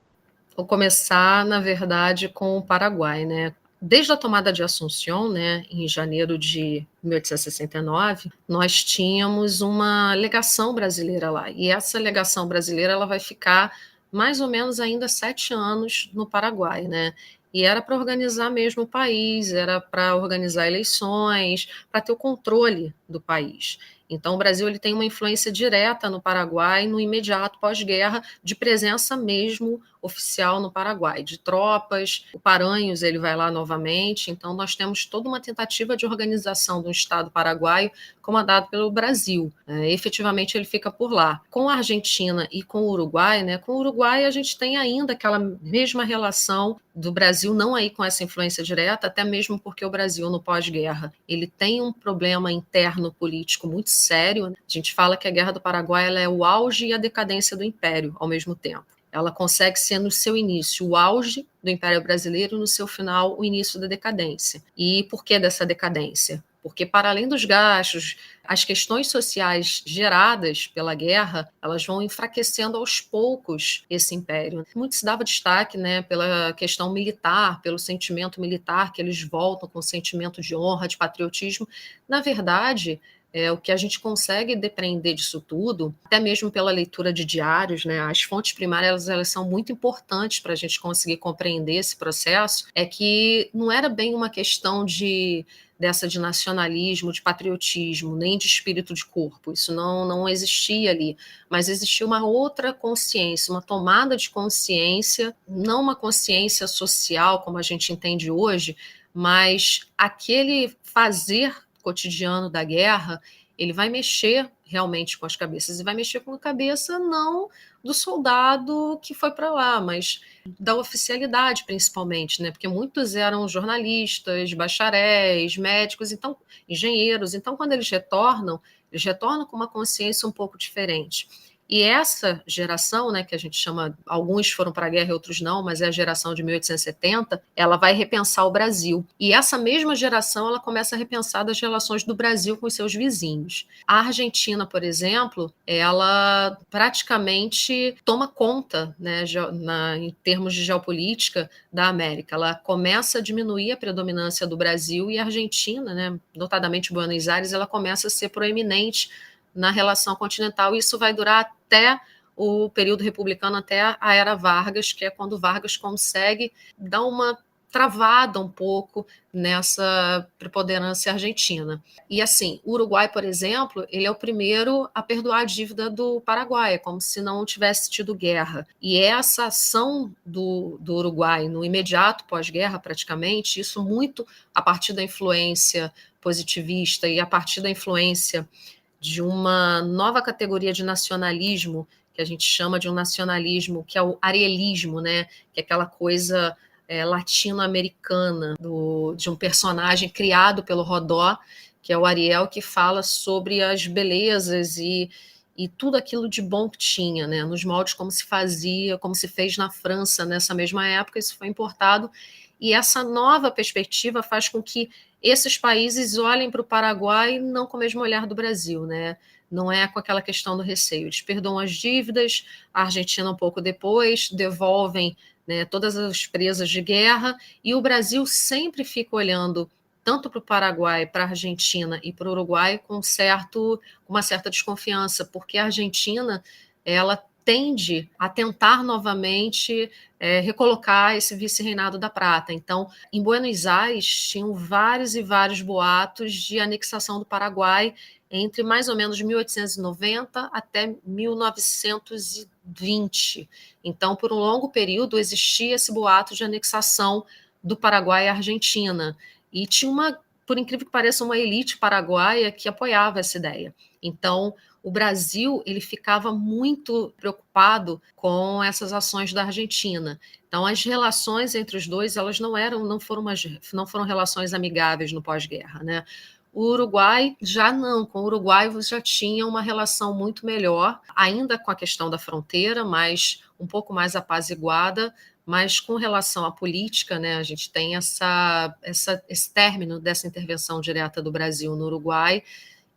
Vou começar, na verdade, com o Paraguai, né? Desde a tomada de Assunção, né, em janeiro de 1869, nós tínhamos uma legação brasileira lá. E essa legação brasileira ela vai ficar mais ou menos ainda 7 anos no Paraguai, né? E era para organizar mesmo o país, era para organizar eleições, para ter o controle do país. Então, o Brasil ele tem uma influência direta no Paraguai, no imediato pós-guerra, de presença mesmo oficial no Paraguai, de tropas. O Paranhos ele vai lá novamente. Então, nós temos toda uma tentativa de organização do Estado paraguaio comandado pelo Brasil. Efetivamente, ele fica por lá. Com a Argentina e com o Uruguai, né? Com o Uruguai, a gente tem ainda aquela mesma relação do Brasil, não aí com essa influência direta, até mesmo porque o Brasil, no pós-guerra, ele tem um problema interno político muito sério. A gente fala que a Guerra do Paraguai ela é o auge e a decadência do Império ao mesmo tempo. Ela consegue ser no seu início o auge do Império Brasileiro e no seu final o início da decadência. E por que dessa decadência? Porque, para além dos gastos, as questões sociais geradas pela guerra, elas vão enfraquecendo aos poucos esse império. Muito se dava destaque, né, pela questão militar, pelo sentimento militar, que eles voltam com o sentimento de honra, de patriotismo. Na verdade, o que a gente consegue depreender disso tudo, até mesmo pela leitura de diários, né, as fontes primárias elas são muito importantes para a gente conseguir compreender esse processo, é que não era bem uma questão de nacionalismo, de patriotismo, nem de espírito de corpo, isso não existia ali, mas existia uma outra consciência, uma tomada de consciência, não uma consciência social como a gente entende hoje, mas aquele fazer cotidiano da guerra, ele vai mexer realmente com as cabeças, e vai mexer com a cabeça não do soldado que foi para lá, mas da oficialidade principalmente, né? Porque muitos eram jornalistas, bacharéis, médicos, então engenheiros, então quando eles retornam com uma consciência um pouco diferente. E essa geração, né, que a gente chama, alguns foram para a guerra e outros não, mas é a geração de 1870, ela vai repensar o Brasil. E essa mesma geração, ela começa a repensar as relações do Brasil com os seus vizinhos. A Argentina, por exemplo, ela praticamente toma conta, né, em termos de geopolítica, da América. Ela começa a diminuir a predominância do Brasil e a Argentina, né, notadamente Buenos Aires, ela começa a ser proeminente na relação continental, e isso vai durar até o período republicano, até a era Vargas, que é quando Vargas consegue dar uma travada um pouco nessa preponderância argentina. E assim, o Uruguai, por exemplo, ele é o primeiro a perdoar a dívida do Paraguai, como se não tivesse tido guerra. E essa ação do Uruguai no imediato pós-guerra, praticamente, isso muito a partir da influência positivista e a partir da influência de uma nova categoria de nacionalismo, que a gente chama de um nacionalismo, que é o arielismo, né? Que é aquela coisa latino-americana, de um personagem criado pelo Rodó, que é o Ariel, que fala sobre as belezas e tudo aquilo de bom que tinha, né? Nos moldes como se fazia, como se fez na França nessa mesma época, isso foi importado, e essa nova perspectiva faz com que esses países olhem para o Paraguai não com o mesmo olhar do Brasil, né? Não é com aquela questão do receio. Eles perdoam as dívidas, a Argentina um pouco depois, devolvem, né, todas as presas de guerra, e o Brasil sempre fica olhando tanto para o Paraguai, para a Argentina e para o Uruguai com uma certa desconfiança, porque a Argentina ela tende a tentar novamente recolocar esse vice-reinado da Prata. Então, em Buenos Aires, tinham vários e vários boatos de anexação do Paraguai entre mais ou menos 1890 até 1920. Então, por um longo período, existia esse boato de anexação do Paraguai à Argentina. E tinha por incrível que pareça, uma elite paraguaia que apoiava essa ideia. Então, o Brasil ele ficava muito preocupado com essas ações da Argentina. Então, as relações entre os dois elas não foram relações amigáveis no pós-guerra, né? O Uruguai já não, com o Uruguai você já tinha uma relação muito melhor, ainda com a questão da fronteira, mas um pouco mais apaziguada, mas com relação à política, né, a gente tem esse término dessa intervenção direta do Brasil no Uruguai.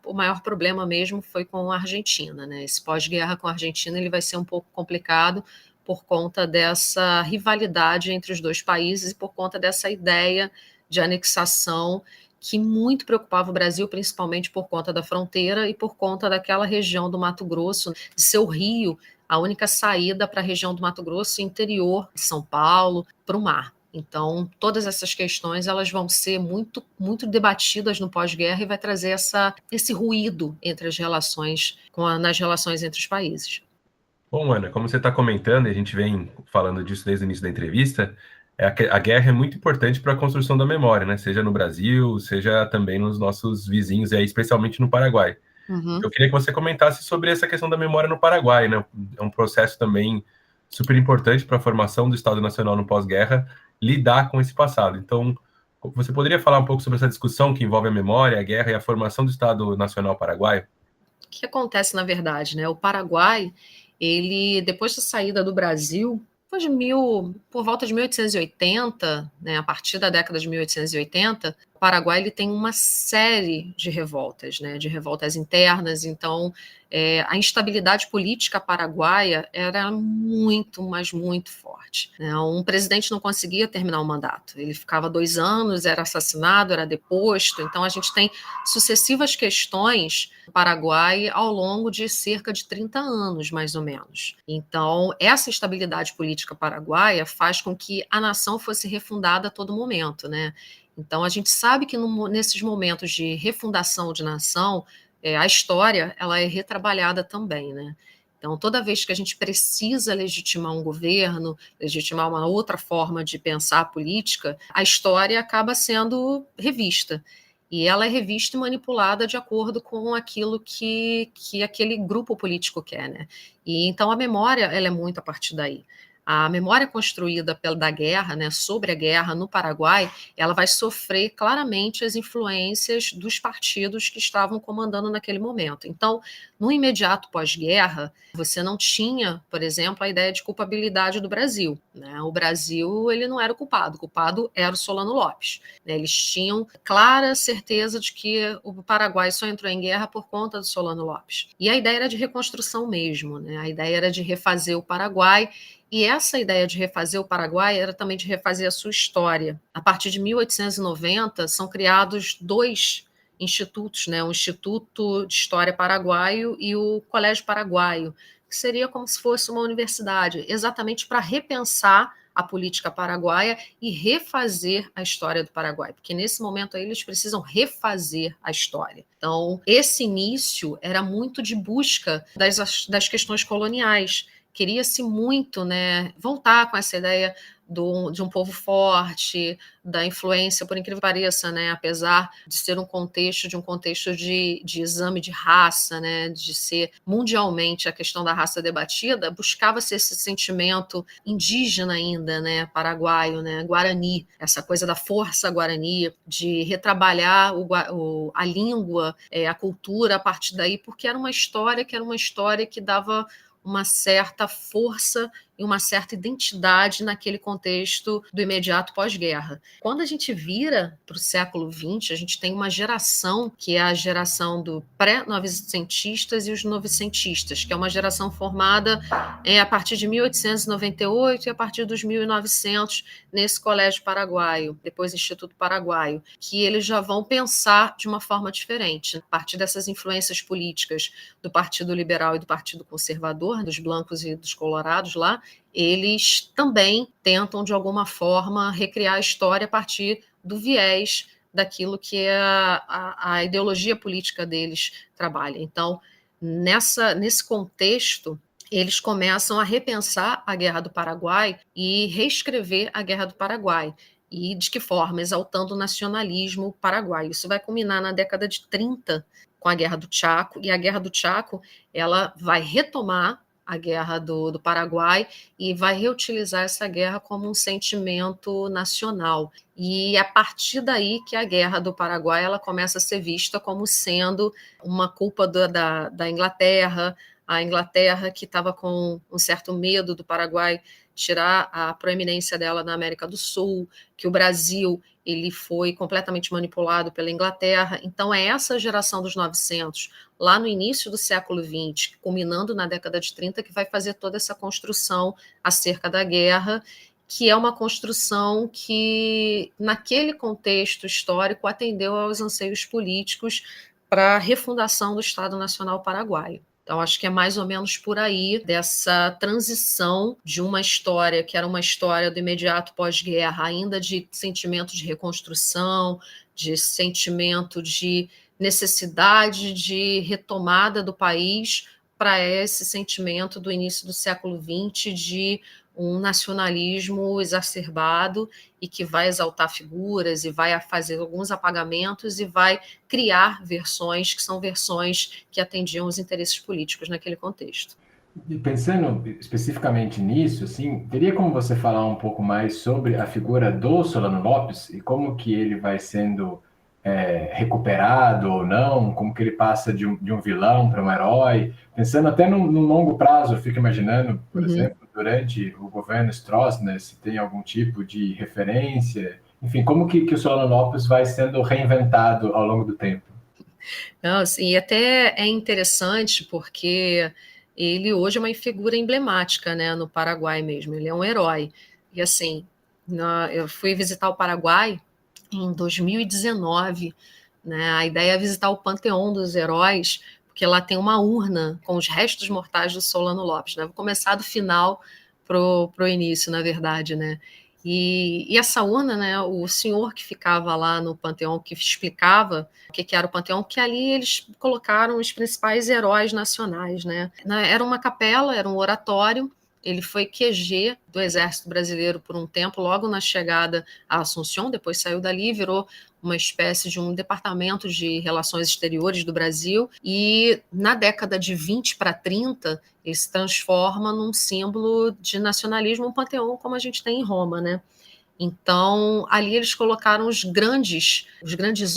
O maior problema mesmo foi com a Argentina, né? Esse pós-guerra com a Argentina ele vai ser um pouco complicado por conta dessa rivalidade entre os dois países e por conta dessa ideia de anexação que muito preocupava o Brasil, principalmente por conta da fronteira e por conta daquela região do Mato Grosso, de ser o Rio, a única saída para a região do Mato Grosso, interior de São Paulo, para o mar. Então, todas essas questões elas vão ser muito, muito debatidas no pós-guerra e vai trazer esse ruído entre as relações, nas relações entre os países. Bom, Ana, como você está comentando, e a gente vem falando disso desde o início da entrevista, a guerra é muito importante para a construção da memória, né? Seja no Brasil, seja também nos nossos vizinhos, e aí especialmente no Paraguai. Uhum. Eu queria que você comentasse sobre essa questão da memória no Paraguai, né? É um processo também super importante para a formação do Estado Nacional no pós-guerra, lidar com esse passado. Então, você poderia falar um pouco sobre essa discussão que envolve a memória, a guerra e a formação do Estado Nacional Paraguaio? O que acontece, na verdade, né? O Paraguai, ele, depois da saída do Brasil, por volta de 1880, né, a partir da década de 1880, o Paraguai ele tem uma série de revoltas, né, de revoltas internas. Então, a instabilidade política paraguaia era muito, mas muito forte, né? Um presidente não conseguia terminar o mandato, ele ficava 2 anos, era assassinado, era deposto. Então, a gente tem sucessivas questões no Paraguai ao longo de cerca de 30 anos, mais ou menos. Então, essa instabilidade política paraguaia faz com que a nação fosse refundada a todo momento, né? Então, a gente sabe que nesses momentos de refundação de nação, a história ela é retrabalhada também, né? Então, toda vez que a gente precisa legitimar um governo, legitimar uma outra forma de pensar a política, a história acaba sendo revista. E ela é revista e manipulada de acordo com aquilo que aquele grupo político quer, né? E então a memória ela é muito a partir daí. A memória construída da guerra, né, sobre a guerra no Paraguai, ela vai sofrer claramente as influências dos partidos que estavam comandando naquele momento. Então, no imediato pós-guerra, você não tinha, por exemplo, a ideia de culpabilidade do Brasil, né? O Brasil ele não era o culpado era o Solano Lopes, né? Eles tinham clara certeza de que o Paraguai só entrou em guerra por conta do Solano Lopes. E a ideia era de reconstrução mesmo, né? A ideia era de refazer o Paraguai. E essa ideia de refazer o Paraguai era também de refazer a sua história. A partir de 1890, são criados 2 institutos, né? O Instituto de História Paraguaio e o Colégio Paraguaio, que seria como se fosse uma universidade, exatamente para repensar a política paraguaia e refazer a história do Paraguai, porque nesse momento aí eles precisam refazer a história. Então, esse início era muito de busca das questões coloniais. Queria-se muito, né, voltar com essa ideia de um povo forte, da influência, por incrível que pareça, né, apesar de ser um contexto de exame de raça, né, de ser mundialmente a questão da raça debatida, buscava-se esse sentimento indígena ainda, né, paraguaio, né, guarani, essa coisa da força guarani, de retrabalhar a língua, a cultura a partir daí, porque era uma história que dava uma certa força e uma certa identidade naquele contexto do imediato pós-guerra. Quando a gente vira para o século XX, a gente tem uma geração que é a geração do pré-novecentistas e os novecentistas, que é uma geração formada a partir de 1898 e a partir dos 1900 nesse Colégio Paraguaio, depois Instituto Paraguaio, que eles já vão pensar de uma forma diferente, a partir dessas influências políticas do Partido Liberal e do Partido Conservador, dos blancos e dos colorados lá. Eles também tentam, de alguma forma, recriar a história a partir do viés daquilo que a ideologia política deles trabalha. Então, nesse contexto, eles começam a repensar a Guerra do Paraguai e reescrever a Guerra do Paraguai. E de que forma? Exaltando o nacionalismo paraguaio. Isso vai culminar na década de 30, com a Guerra do Chaco, e a Guerra do Chaco ela vai retomar a Guerra do Paraguai e vai reutilizar essa guerra como um sentimento nacional. E é a partir daí que a Guerra do Paraguai ela começa a ser vista como sendo uma culpa da Inglaterra, a Inglaterra que estava com um certo medo do Paraguai tirar a proeminência dela na América do Sul, que o Brasil ele foi completamente manipulado pela Inglaterra. Então, é essa geração dos 900, lá no início do século XX, culminando na década de 30, que vai fazer toda essa construção acerca da guerra, que é uma construção que, naquele contexto histórico, atendeu aos anseios políticos para a refundação do Estado Nacional Paraguaio. Então, acho que é mais ou menos por aí, dessa transição de uma história que era uma história do imediato pós-guerra, ainda de sentimento de reconstrução, de sentimento de necessidade de retomada do país, para esse sentimento do início do século XX de um nacionalismo exacerbado e que vai exaltar figuras e vai fazer alguns apagamentos e vai criar versões que são versões que atendiam os interesses políticos naquele contexto. E pensando especificamente nisso, assim, teria como você falar um pouco mais sobre a figura do Solano Lopes e como que ele vai sendo recuperado ou não, como que ele passa de um vilão para um herói, pensando até no longo prazo, eu fico imaginando, por exemplo, durante o governo Stroessner, se tem algum tipo de referência, enfim, como que o Solano Lopes vai sendo reinventado ao longo do tempo? Não, assim, e até é interessante porque ele hoje é uma figura emblemática, né, no Paraguai mesmo, ele é um herói. E assim, eu fui visitar o Paraguai em 2019, né? A ideia é visitar o Panteão dos Heróis, porque lá tem uma urna com os restos mortais do Solano Lopes, né? Vou começar do final pro início, na verdade, né? E essa urna, né, o senhor que ficava lá no Panteão, que explicava o que era o Panteão, que ali eles colocaram os principais heróis nacionais, né? Era uma capela, era um oratório. Ele foi QG do Exército Brasileiro por um tempo, logo na chegada a Assunção, depois saiu dali e virou uma espécie de um departamento de relações exteriores do Brasil, e na década de 20 para 30, ele se transforma num símbolo de nacionalismo, um panteão como a gente tem em Roma, né? Então, ali eles colocaram os grandes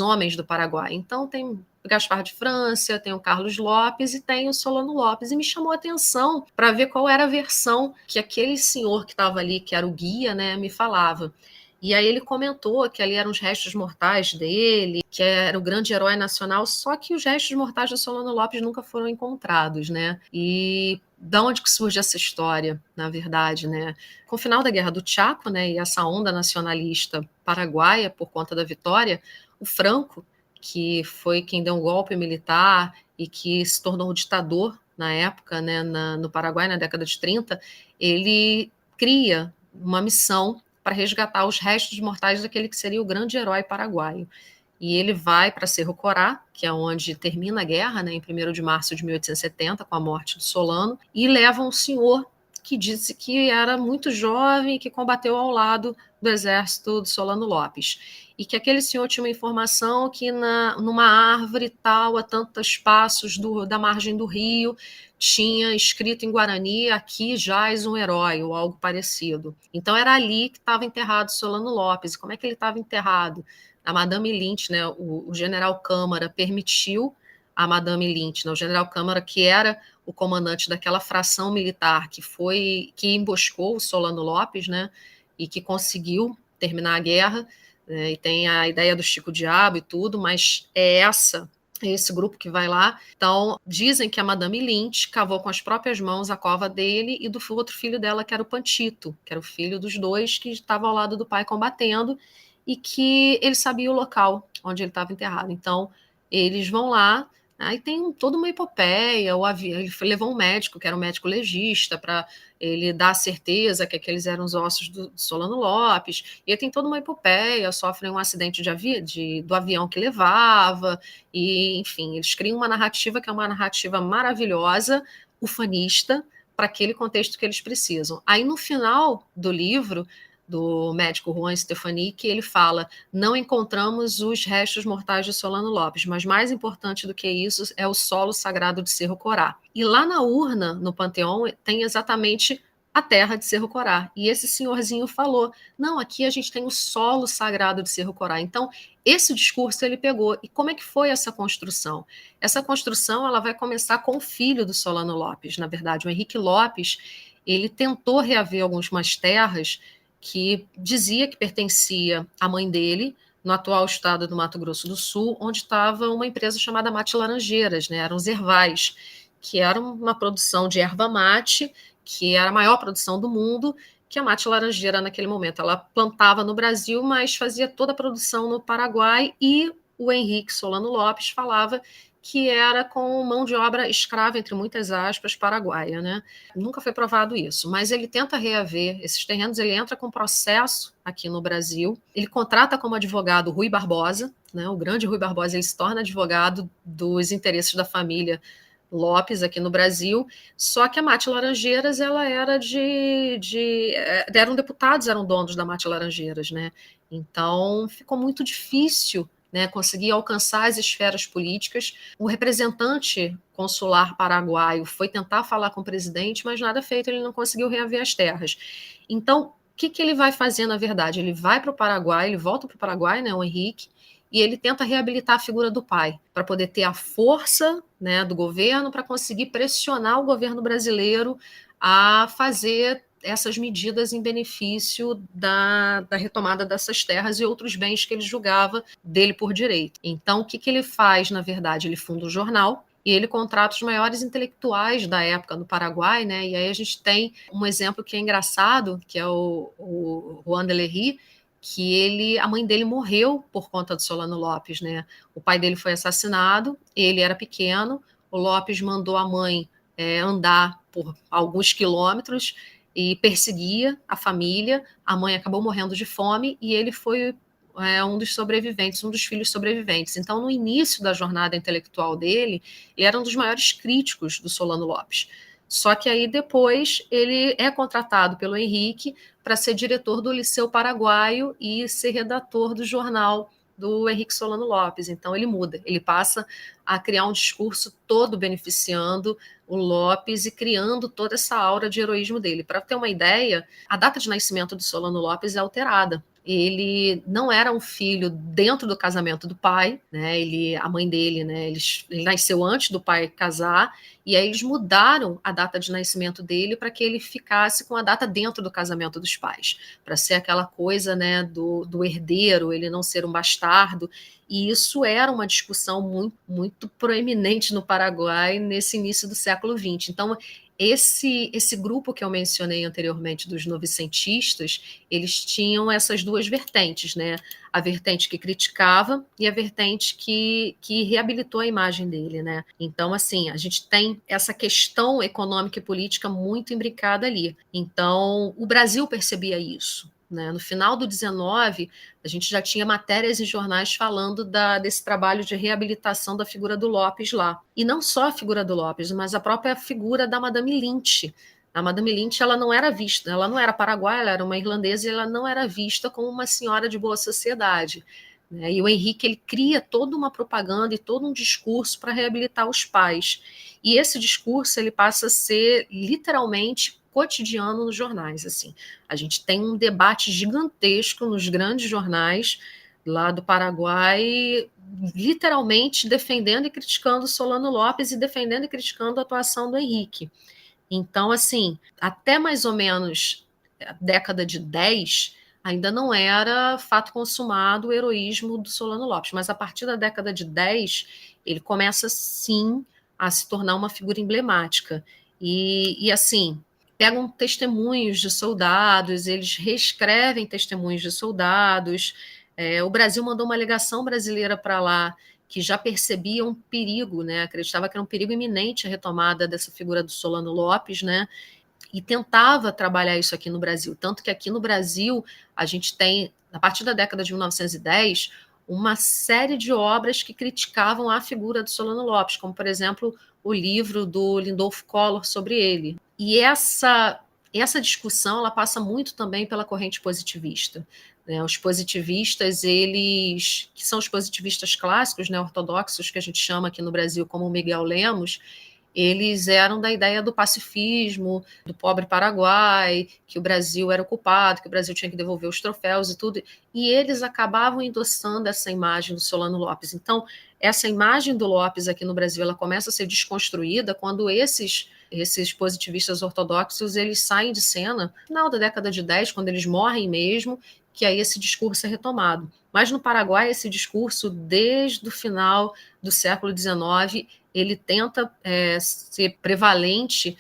homens do Paraguai. Então, tem Gaspar de França, tem o Carlos Lopes e tem o Solano Lopes. E me chamou a atenção para ver qual era a versão que aquele senhor que estava ali, que era o guia, né, me falava. E aí ele comentou que ali eram os restos mortais dele, que era o grande herói nacional, só que os restos mortais do Solano Lopes nunca foram encontrados, né? E da onde que surge essa história, na verdade, né? Com o final da Guerra do Chaco, né, e essa onda nacionalista paraguaia por conta da vitória, o Franco, que foi quem deu um golpe militar e que se tornou ditador na época, né, no Paraguai, na década de 30, ele cria uma missão para resgatar os restos mortais daquele que seria o grande herói paraguaio. E ele vai para Cerro Corá, que é onde termina a guerra, né, em 1º de março de 1870, com a morte do Solano, e leva um senhor que disse que era muito jovem e que combateu ao lado do exército do Solano Lopes. E que aquele senhor tinha uma informação que numa árvore tal, a tantos passos da margem do rio, tinha escrito em Guarani, aqui jaz um herói, ou algo parecido. Então era ali que estava enterrado Solano Lopes. E como é que ele estava enterrado? A Madame Lynch, né, o general Câmara, permitiu a Madame Lynch, né, o general Câmara, que era o comandante daquela fração militar que emboscou o Solano Lopes, né, e que conseguiu terminar a guerra, né, e tem a ideia do Chico Diabo e tudo, mas é esse grupo que vai lá. Então, dizem que a Madame Lynch cavou com as próprias mãos a cova dele e do outro filho dela, que era o Pantito, que era o filho dos dois que estava ao lado do pai combatendo, e que ele sabia o local onde ele estava enterrado. Então, eles vão lá, aí tem toda uma epopeia, ele levou um médico, que era um médico legista, para ele dar a certeza que aqueles eram os ossos do Solano Lopes, e aí tem toda uma epopeia, sofrem um acidente do avião que levava, e enfim, eles criam uma narrativa que é uma narrativa maravilhosa, ufanista, para aquele contexto que eles precisam. Aí no final do livro, do médico Juan Stefani, que ele fala: não encontramos os restos mortais de Solano Lopes, mas mais importante do que isso é o solo sagrado de Cerro Corá. E lá na urna, no Panteão, tem exatamente a terra de Cerro Corá. E esse senhorzinho falou: não, aqui a gente tem o solo sagrado de Cerro Corá. Então, esse discurso ele pegou. E como é que foi essa construção? Essa construção ela vai começar com o filho do Solano Lopes, na verdade, o Henrique Lopes. Ele tentou reaver algumas terras que dizia que pertencia à mãe dele, no atual estado do Mato Grosso do Sul, onde estava uma empresa chamada Mate Laranjeiras, né? Eram os ervais, que era uma produção de erva mate, que era a maior produção do mundo, que a Mate Laranjeira, naquele momento, ela plantava no Brasil, mas fazia toda a produção no Paraguai, e o Henrique Solano Lopes falava que era com mão de obra escrava, entre muitas aspas, paraguaia, né? Nunca foi provado isso, mas ele tenta reaver esses terrenos, ele entra com processo aqui no Brasil, ele contrata como advogado Rui Barbosa, né? O grande Rui Barbosa, ele se torna advogado dos interesses da família Lopes aqui no Brasil, só que a Mate Laranjeiras, ela era eram deputados, eram donos da Mate Laranjeiras, né? Então, ficou muito difícil, né, conseguir alcançar as esferas políticas. O representante consular paraguaio foi tentar falar com o presidente, mas nada feito, ele não conseguiu reaver as terras. Então, o que ele vai fazer, na verdade? Ele vai para o Paraguai, ele volta para o Paraguai, né, o Henrique, e ele tenta reabilitar a figura do pai, para poder ter a força, né, do governo, para conseguir pressionar o governo brasileiro a fazer essas medidas em benefício da retomada dessas terras e outros bens que ele julgava dele por direito. Então, o que ele faz, na verdade? Ele funda um jornal e ele contrata os maiores intelectuais da época no Paraguai, né? E aí a gente tem um exemplo que é engraçado, que é o Juan de Lery, que a mãe dele morreu por conta do Solano Lopes, né? O pai dele foi assassinado, ele era pequeno, o Lopes mandou a mãe andar por alguns quilômetros e perseguia a família, a mãe acabou morrendo de fome e ele foi um dos sobreviventes, um dos filhos sobreviventes. Então, no início da jornada intelectual dele, ele era um dos maiores críticos do Solano Lopes. Só que aí depois ele é contratado pelo Henrique para ser diretor do Liceu Paraguaio e ser redator do jornal do Henrique Solano Lopes. Então ele muda, ele passa a criar um discurso todo beneficiando o Lopes e criando toda essa aura de heroísmo dele. Para ter uma ideia, a data de nascimento do Solano Lopes é alterada. Ele não era um filho dentro do casamento do pai, né? A mãe dele, né? Ele nasceu antes do pai casar, e aí eles mudaram a data de nascimento dele para que ele ficasse com a data dentro do casamento dos pais, para ser aquela coisa, né, do herdeiro, ele não ser um bastardo. E isso era uma discussão muito, muito proeminente no Paraguai nesse início do século XX. Então, esse grupo que eu mencionei anteriormente dos novecentistas, eles tinham essas duas vertentes, né? A vertente que criticava e a vertente que reabilitou a imagem dele, né? Então, assim, a gente tem essa questão econômica e política muito imbricada ali. Então, o Brasil percebia isso, né? No final do 19, a gente já tinha matérias em jornais falando desse trabalho de reabilitação da figura do Lopes lá. E não só a figura do Lopes, mas a própria figura da Madame Lynch. A Madame Lynch, ela não era vista, ela não era paraguaia, ela era uma irlandesa e ela não era vista como uma senhora de boa sociedade, né? E o Henrique, ele cria toda uma propaganda e todo um discurso para reabilitar os pais. E esse discurso, ele passa a ser literalmente cotidiano nos jornais, assim. A gente tem um debate gigantesco nos grandes jornais lá do Paraguai literalmente defendendo e criticando Solano Lopes e defendendo e criticando a atuação do Henrique. Então, assim, até mais ou menos a década de 10, ainda não era fato consumado o heroísmo do Solano Lopes, mas a partir da década de 10, ele começa, sim, a se tornar uma figura emblemática. E assim, pegam testemunhos de soldados, eles reescrevem testemunhos de soldados. O Brasil mandou uma legação brasileira para lá, que já percebia um perigo, né? Acreditava que era um perigo iminente a retomada dessa figura do Solano Lopes, né? E tentava trabalhar isso aqui no Brasil. Tanto que aqui no Brasil a gente tem, a partir da década de 1910, uma série de obras que criticavam a figura do Solano Lopes, como, por exemplo, o livro do Lindolfo Collor sobre ele. E essa discussão ela passa muito também pela corrente positivista. Os positivistas, eles, que são os positivistas clássicos, né, ortodoxos, que a gente chama aqui no Brasil como Miguel Lemos, eles eram da ideia do pacifismo, do pobre Paraguai, que o Brasil era ocupado, que o Brasil tinha que devolver os troféus e tudo, e eles acabavam endossando essa imagem do Solano Lopes. Então, essa imagem do Lopes aqui no Brasil, ela começa a ser desconstruída quando esses positivistas ortodoxos, eles saem de cena no final da década de 10, quando eles morrem mesmo, que aí esse discurso é retomado. Mas no Paraguai, esse discurso, desde o final do século XIX, ele tenta ser prevalente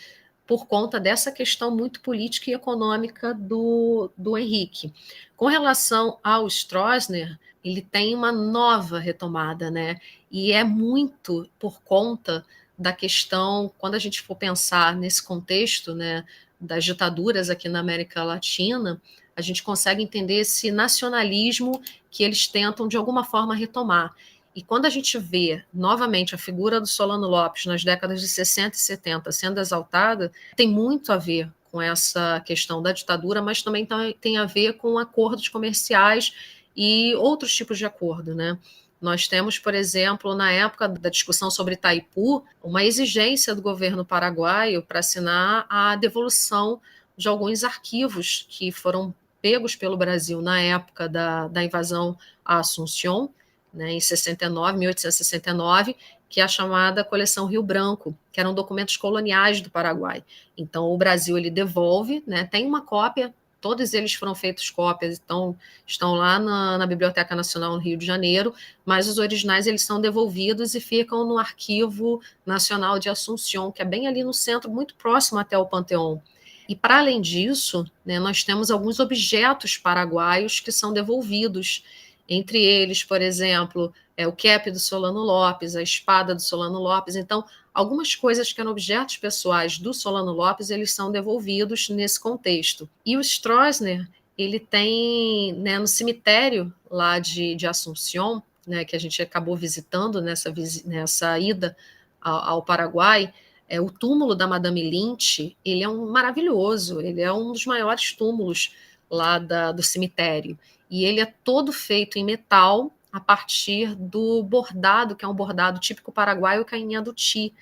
por conta dessa questão muito política e econômica do Henrique. Com relação ao Stroessner, ele tem uma nova retomada, né? E é muito por conta da questão, quando a gente for pensar nesse contexto, né, das ditaduras aqui na América Latina, a gente consegue entender esse nacionalismo que eles tentam, de alguma forma, retomar. E quando a gente vê, novamente, a figura do Solano Lopes nas décadas de 60 e 70 sendo exaltada, tem muito a ver com essa questão da ditadura, mas também tem a ver com acordos comerciais e outros tipos de acordo, né? Nós temos, por exemplo, na época da discussão sobre Itaipu, uma exigência do governo paraguaio para assinar a devolução de alguns arquivos que foram pegos pelo Brasil na época da invasão a Assunção, né, em 1869, que é a chamada Coleção Rio Branco, que eram documentos coloniais do Paraguai. Então, o Brasil ele devolve, né, tem uma cópia, todos eles foram feitos cópias, então estão lá na Biblioteca Nacional no Rio de Janeiro, mas os originais eles são devolvidos e ficam no Arquivo Nacional de Assunção, que é bem ali no centro, muito próximo até o Panteão. E, para além disso, né, nós temos alguns objetos paraguaios que são devolvidos, entre eles, por exemplo, o cap do Solano Lopes, a espada do Solano Lopes. Então, algumas coisas que eram objetos pessoais do Solano Lopes, eles são devolvidos nesse contexto. E o Stroessner, ele tem, né, no cemitério lá de Assunção, né, que a gente acabou visitando nessa ida ao Paraguai, o túmulo da Madame Lynch, ele é maravilhoso, ele é um dos maiores túmulos lá do cemitério. E ele é todo feito em metal a partir do bordado, que é um bordado típico paraguaio, Cainha do Ti,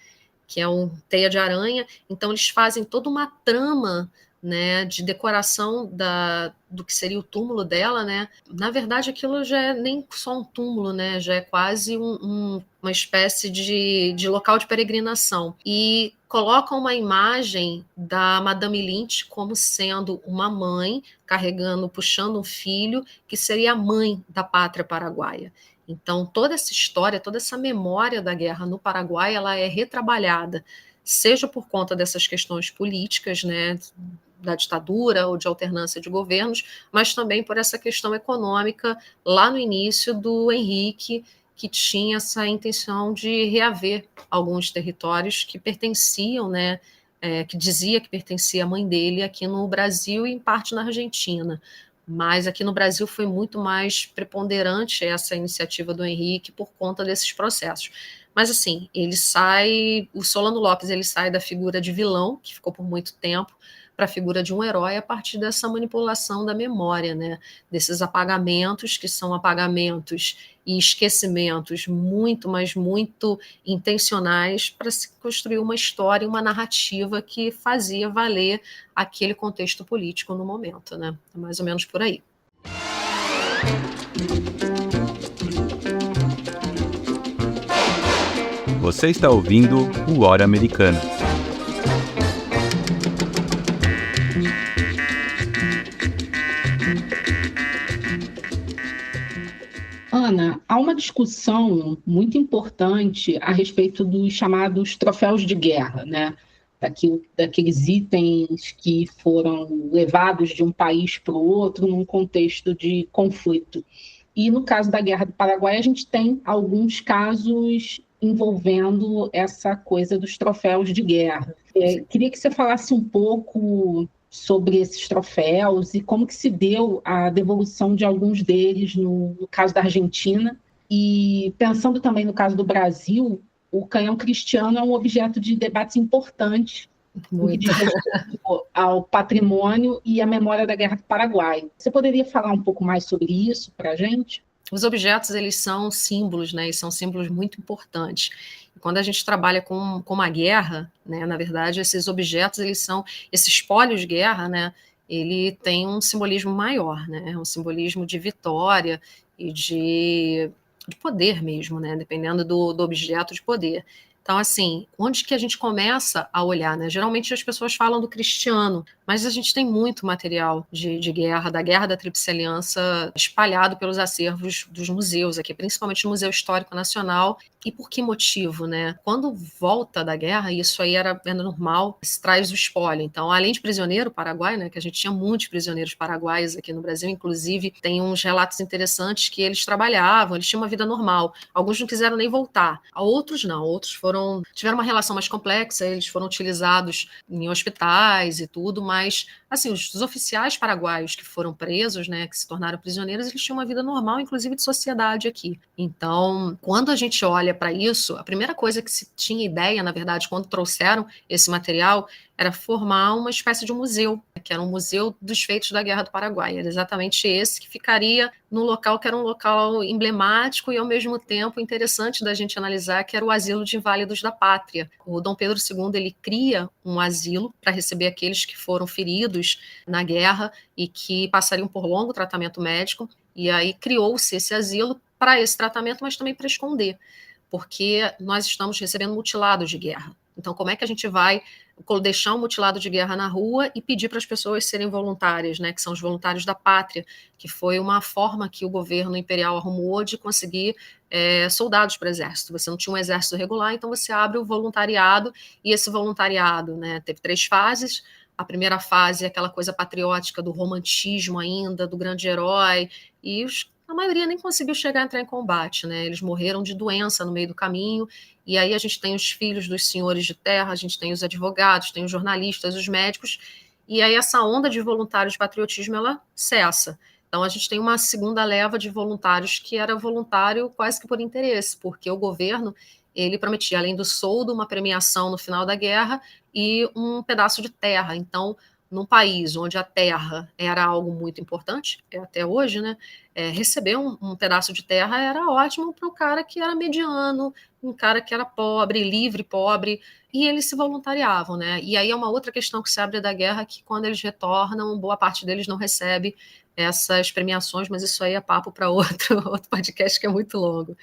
que é um teia de aranha. Então, eles fazem toda uma trama, né, de decoração do que seria o túmulo dela, né? Na verdade, aquilo já é nem só um túmulo, né? Já é quase uma espécie de local de peregrinação. E colocam uma imagem da Madame Lynch como sendo uma mãe puxando um filho, que seria a mãe da pátria paraguaia. Então, toda essa história, toda essa memória da guerra no Paraguai, ela é retrabalhada, seja por conta dessas questões políticas, né, da ditadura ou de alternância de governos, mas também por essa questão econômica lá no início do Henrique, que tinha essa intenção de reaver alguns territórios que pertenciam, né, que dizia que pertencia à mãe dele aqui no Brasil e em parte na Argentina. Mas aqui no Brasil foi muito mais preponderante essa iniciativa do Henrique por conta desses processos. Mas assim, o Solano Lopes ele sai da figura de vilão, que ficou por muito tempo, para a figura de um herói a partir dessa manipulação da memória, né? Desses apagamentos, que são apagamentos e esquecimentos muito, mas muito intencionais para se construir uma história, uma narrativa que fazia valer aquele contexto político no momento, né? É mais ou menos por aí. Você está ouvindo o Hora Americana. Ana, há uma discussão muito importante a respeito dos chamados troféus de guerra, né? Daqueles itens que foram levados de um país para o outro num contexto de conflito. E no caso da Guerra do Paraguai, a gente tem alguns casos envolvendo essa coisa dos troféus de guerra. Queria que você falasse um pouco sobre esses troféus e como que se deu a devolução de alguns deles no caso da Argentina. E pensando também no caso do Brasil, o canhão Cristiano é um objeto de debates importantes no que diz respeito ao patrimônio e à memória da Guerra do Paraguai. Você poderia falar um pouco mais sobre isso para a gente? Os objetos, eles são símbolos, né? E são símbolos muito importantes. E quando a gente trabalha com uma guerra, né? Na verdade, esses objetos, esse espólio de guerra, né? Ele tem um simbolismo maior, né? É um simbolismo de vitória e de poder mesmo, né? Dependendo do objeto de poder. Então, assim, onde que a gente começa a olhar, né? Geralmente as pessoas falam do Cristiano, mas a gente tem muito material de guerra, da Guerra da Tríplice Aliança, espalhado pelos acervos dos museus aqui, principalmente no Museu Histórico Nacional. E por que motivo, né? Quando volta da guerra, isso aí era normal, se traz o espólio. Então, além de prisioneiro paraguai, né? Que a gente tinha muitos prisioneiros paraguaios aqui no Brasil, inclusive tem uns relatos interessantes que eles trabalhavam, eles tinham uma vida normal. Alguns não quiseram nem voltar, outros não, outros tiveram uma relação mais complexa, eles foram utilizados em hospitais e tudo, mas, assim, os oficiais paraguaios que foram presos, né, que se tornaram prisioneiros, eles tinham uma vida normal, inclusive de sociedade aqui. Então, quando a gente olha para isso, a primeira coisa que se tinha ideia, na verdade, quando trouxeram esse material, era formar uma espécie de um museu, que era um museu dos feitos da Guerra do Paraguai. Era exatamente esse que ficaria num local que era um local emblemático e, ao mesmo tempo, interessante da gente analisar, que era o Asilo de Inválidos da Pátria. O Dom Pedro II, ele cria um asilo para receber aqueles que foram feridos na guerra e que passariam por longo tratamento médico, e aí criou-se esse asilo para esse tratamento, mas também para esconder, porque nós estamos recebendo mutilados de guerra. Então, como é que a gente vai deixar um mutilado de guerra na rua e pedir para as pessoas serem voluntárias, né, que são os voluntários da pátria, que foi uma forma que o governo imperial arrumou de conseguir soldados para o exército. Você não tinha um exército regular, então você abre o voluntariado, e esse voluntariado, né, teve 3 fases. A primeira fase é aquela coisa patriótica do romantismo ainda, do grande herói, e a maioria nem conseguiu chegar a entrar em combate, né? Eles morreram de doença no meio do caminho, e aí a gente tem os filhos dos senhores de terra, a gente tem os advogados, tem os jornalistas, os médicos, e aí essa onda de voluntários de patriotismo, ela cessa. Então a gente tem uma segunda leva de voluntários que era voluntário quase que por interesse, porque o governo, ele prometia, além do soldo, uma premiação no final da guerra e um pedaço de terra. Então, num país onde a terra era algo muito importante, até hoje, né, receber um pedaço de terra era ótimo para o cara que era mediano, um cara que era pobre, livre, pobre, e eles se voluntariavam, né? E aí é uma outra questão que se abre da guerra, que quando eles retornam, boa parte deles não recebe essas premiações, mas isso aí é papo para outro podcast que é muito longo.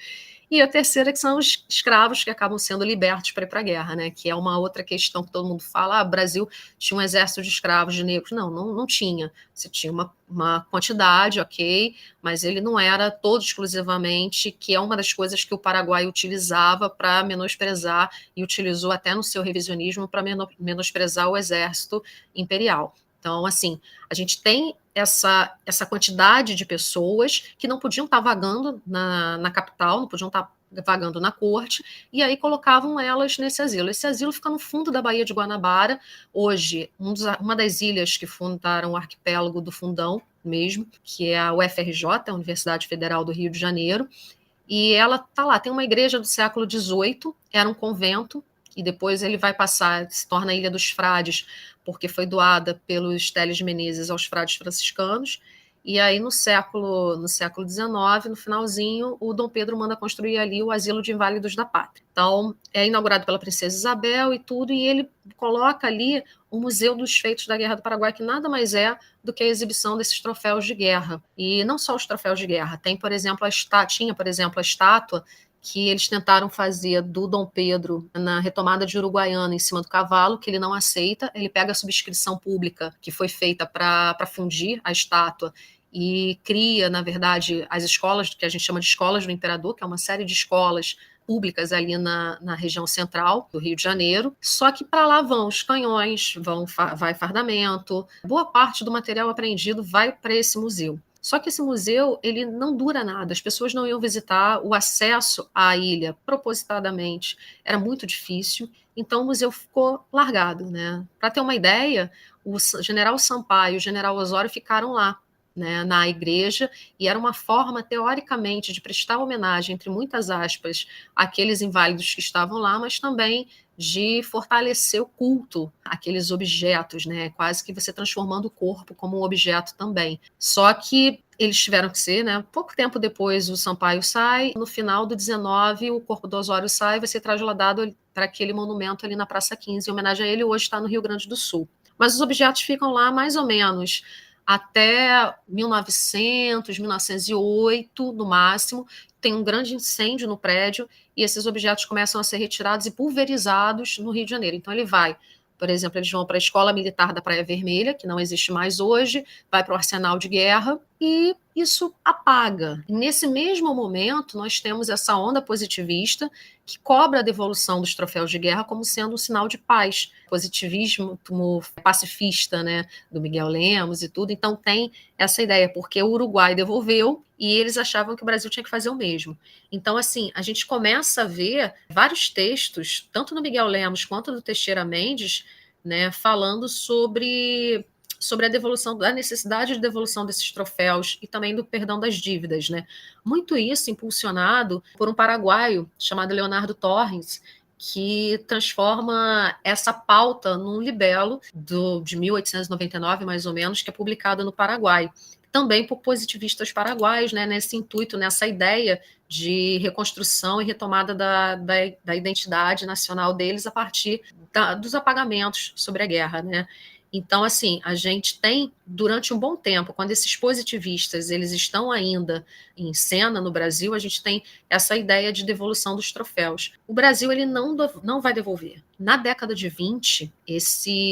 E a terceira, que são os escravos que acabam sendo libertos para ir para a guerra, né? Que é uma outra questão que todo mundo fala, o Brasil tinha um exército de escravos, de negros. Não tinha. Você tinha uma quantidade, ok, mas ele não era todo exclusivamente, que é uma das coisas que o Paraguai utilizava para menosprezar, e utilizou até no seu revisionismo para menosprezar o exército imperial. Então, assim, a gente tem essa quantidade de pessoas que não podiam estar vagando na capital, não podiam estar vagando na corte, e aí colocavam elas nesse asilo. Esse asilo fica no fundo da Baía de Guanabara, hoje uma das ilhas que fundaram o arquipélago do Fundão mesmo, que é a UFRJ, a Universidade Federal do Rio de Janeiro, e ela está lá, tem uma igreja do século XVIII, era um convento, e depois ele vai passar, se torna a Ilha dos Frades, porque foi doada pelos Teles Menezes aos frades franciscanos, e aí no século XIX, no finalzinho, o Dom Pedro manda construir ali o Asilo de Inválidos da Pátria. Então, é inaugurado pela Princesa Isabel e tudo, e ele coloca ali o Museu dos Feitos da Guerra do Paraguai, que nada mais é do que a exibição desses troféus de guerra. E não só os troféus de guerra, tem, por exemplo, tinha, por exemplo, a estátua que eles tentaram fazer do Dom Pedro na retomada de Uruguaiana em cima do cavalo, que ele não aceita. Ele pega a subscrição pública que foi feita para fundir a estátua e cria, na verdade, as escolas, que a gente chama de escolas do imperador, que é uma série de escolas públicas ali na região central do Rio de Janeiro. Só que para lá vão os canhões, vai fardamento, boa parte do material apreendido vai para esse museu. Só que esse museu, ele não dura nada, as pessoas não iam visitar, o acesso à ilha, propositadamente, era muito difícil, então o museu ficou largado, né? Para ter uma ideia, o general Sampaio e o general Osório ficaram lá, né, na igreja, e era uma forma, teoricamente, de prestar homenagem, entre muitas aspas, àqueles inválidos que estavam lá, mas também de fortalecer o culto àqueles objetos, né, quase que você transformando o corpo como um objeto também. Só que eles tiveram que ser, né, pouco tempo depois o Sampaio sai, no final do 19 o corpo do Osório sai e vai ser trasladado para aquele monumento ali na Praça 15, em homenagem a ele, hoje está no Rio Grande do Sul. Mas os objetos ficam lá mais ou menos até 1900, 1908, no máximo. Tem um grande incêndio no prédio e esses objetos começam a ser retirados e pulverizados no Rio de Janeiro. Então ele vai, por exemplo, eles vão para a Escola Militar da Praia Vermelha, que não existe mais hoje, vai para o Arsenal de Guerra e isso apaga. E nesse mesmo momento, nós temos essa onda positivista que cobra a devolução dos troféus de guerra como sendo um sinal de paz. Positivismo pacifista, né, do Miguel Lemos e tudo. Então tem essa ideia, porque o Uruguai devolveu e eles achavam que o Brasil tinha que fazer o mesmo. Então, assim, a gente começa a ver vários textos, tanto do Miguel Lemos quanto do Teixeira Mendes, né, falando sobre a devolução, da necessidade de devolução desses troféus e também do perdão das dívidas, né? Muito isso impulsionado por um paraguaio chamado Leonardo Torres, que transforma essa pauta num libelo de 1899, mais ou menos, que é publicado no Paraguai. Também por positivistas paraguaios, né, nesse intuito, nessa ideia de reconstrução e retomada da identidade nacional deles a partir dos apagamentos sobre a guerra, né? Então, assim, a gente tem, durante um bom tempo, quando esses positivistas eles estão ainda em cena no Brasil, a gente tem essa ideia de devolução dos troféus. O Brasil ele não vai devolver. Na década de 20,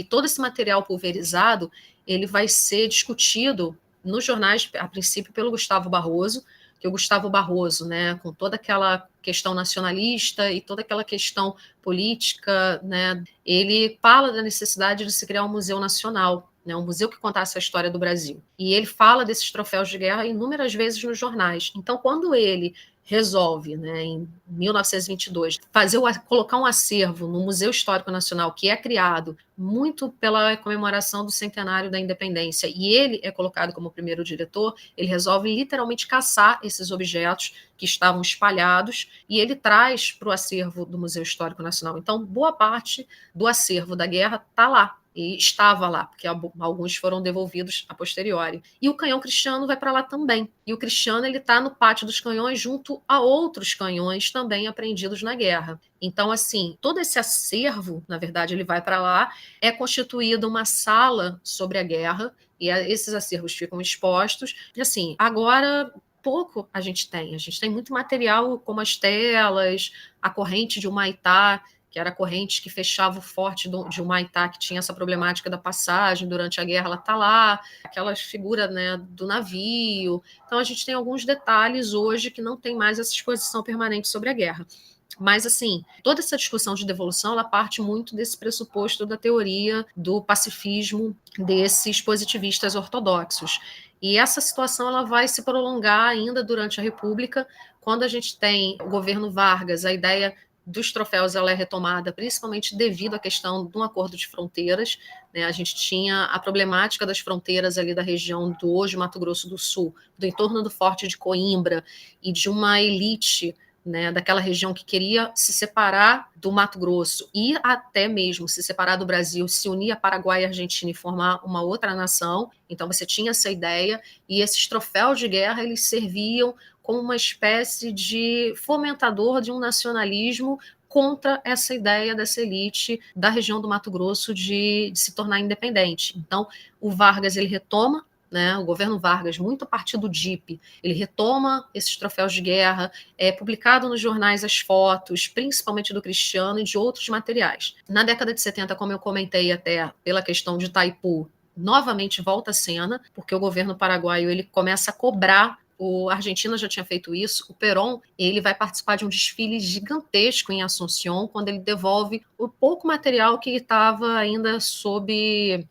todo esse material pulverizado ele vai ser discutido nos jornais, a princípio, pelo Gustavo Barroso, que o Gustavo Barroso, né, com toda aquela questão nacionalista e toda aquela questão política, né, ele fala da necessidade de se criar um museu nacional, né, um museu que contasse a história do Brasil. E ele fala desses troféus de guerra inúmeras vezes nos jornais. Então, quando ele resolve, né, em 1922, colocar um acervo no Museu Histórico Nacional, que é criado muito pela comemoração do centenário da independência, e ele é colocado como primeiro diretor, ele resolve literalmente caçar esses objetos que estavam espalhados, e ele traz para o acervo do Museu Histórico Nacional. Então, boa parte do acervo da guerra está lá, e estava lá, porque alguns foram devolvidos a posteriori. E o canhão Cristiano vai para lá também. E o Cristiano está no Pátio dos Canhões junto a outros canhões também apreendidos na guerra. Então, assim, todo esse acervo, na verdade, ele vai para lá, é constituída uma sala sobre a guerra, e esses acervos ficam expostos. E, assim, agora pouco a gente tem muito material, como as telas, a corrente de Humaitá, que era a corrente que fechava o forte de Humaitá, que tinha essa problemática da passagem durante a guerra, ela está lá, aquelas figuras, né, do navio. Então, a gente tem alguns detalhes hoje que não tem mais essa exposição permanente sobre a guerra. Mas, assim, toda essa discussão de devolução, ela parte muito desse pressuposto da teoria do pacifismo desses positivistas ortodoxos. E essa situação ela vai se prolongar ainda durante a República, quando a gente tem o governo Vargas, a ideia dos troféus ela é retomada principalmente devido à questão de um acordo de fronteiras, né? A gente tinha a problemática das fronteiras ali da região do hoje Mato Grosso do Sul, do entorno do Forte de Coimbra e de uma elite, né, daquela região que queria se separar do Mato Grosso e até mesmo se separar do Brasil, se unir a Paraguai e a Argentina e formar uma outra nação. Então você tinha essa ideia e esses troféus de guerra eles serviam como uma espécie de fomentador de um nacionalismo contra essa ideia dessa elite da região do Mato Grosso de se tornar independente. Então, o Vargas ele retoma né, o governo Vargas, muito a partir do DIP, ele retoma esses troféus de guerra, é publicado nos jornais as fotos, principalmente do Cristiano e de outros materiais. Na década de 70, como eu comentei até pela questão de Itaipu, novamente volta à cena, porque o governo paraguaio ele começa a cobrar. A Argentina já tinha feito isso. O Perón, ele vai participar de um desfile gigantesco em Assunción, quando ele devolve o pouco material que estava ainda sob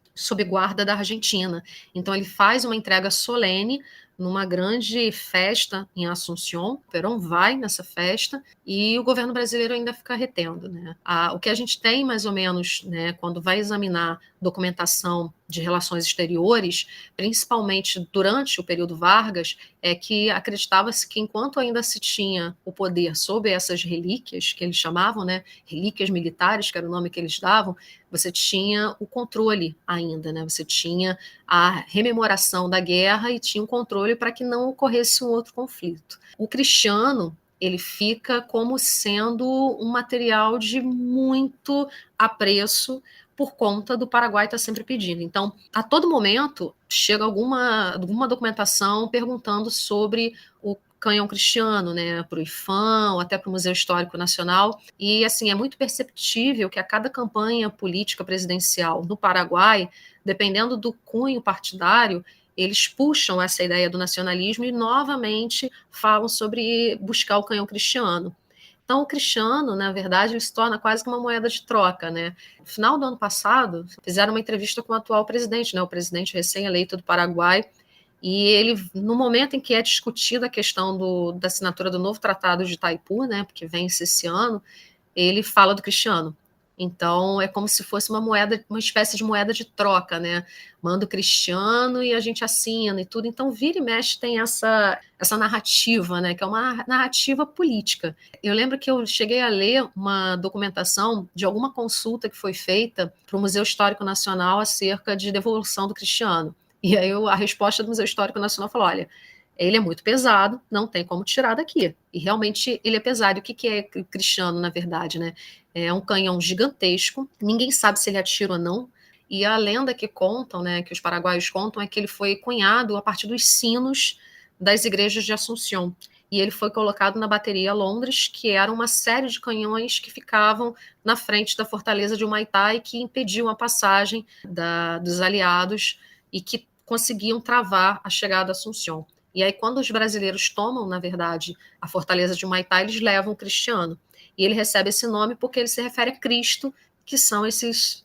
guarda da Argentina. Então ele faz uma entrega solene numa grande festa em Assunción. O Perón vai nessa festa e o governo brasileiro ainda fica retendo, né? O que a gente tem, mais ou menos, né, quando vai examinar documentação de relações exteriores, principalmente durante o período Vargas, é que acreditava-se que enquanto ainda se tinha o poder sobre essas relíquias, que eles chamavam, né, relíquias militares, que era o nome que eles davam, você tinha o controle ainda, né? Você tinha a rememoração da guerra e tinha um controle para que não ocorresse um outro conflito. O Cristiano, ele fica como sendo um material de muito apreço por conta do Paraguai estar sempre pedindo. Então, a todo momento, chega alguma documentação perguntando sobre o canhão Cristiano, né, para o IFAM, ou até para o Museu Histórico Nacional, e assim, é muito perceptível que a cada campanha política presidencial no Paraguai, dependendo do cunho partidário, eles puxam essa ideia do nacionalismo e novamente falam sobre buscar o canhão Cristiano. Então, o Cristiano, na verdade, ele se torna quase que uma moeda de troca, né? No final do ano passado, fizeram uma entrevista com o atual presidente, né, o presidente recém-eleito do Paraguai, e ele, no momento em que é discutida a questão da assinatura do novo Tratado de Itaipu, né, porque vence esse ano, ele fala do Cristiano. Então, é como se fosse uma espécie de moeda de troca, né? Manda o Cristiano e a gente assina e tudo. Então, vira e mexe tem essa narrativa, né? Que é uma narrativa política. Eu lembro que eu cheguei a ler uma documentação de alguma consulta que foi feita para o Museu Histórico Nacional acerca de devolução do Cristiano. E aí a resposta do Museu Histórico Nacional falou, olha, ele é muito pesado, não tem como tirar daqui. E realmente ele é pesado. E o que é Cristiano, na verdade, né? É um canhão gigantesco, ninguém sabe se ele atira ou não. E a lenda que contam, né, que os paraguaios contam, é que ele foi cunhado a partir dos sinos das igrejas de Assunción. E ele foi colocado na bateria Londres, que era uma série de canhões que ficavam na frente da fortaleza de Humaitá e que impediam a passagem dos aliados e que conseguiam travar a chegada a Assunción. E aí, quando os brasileiros tomam, na verdade, a fortaleza de Humaitá, eles levam o Cristiano. E ele recebe esse nome porque ele se refere a Cristo, que são esses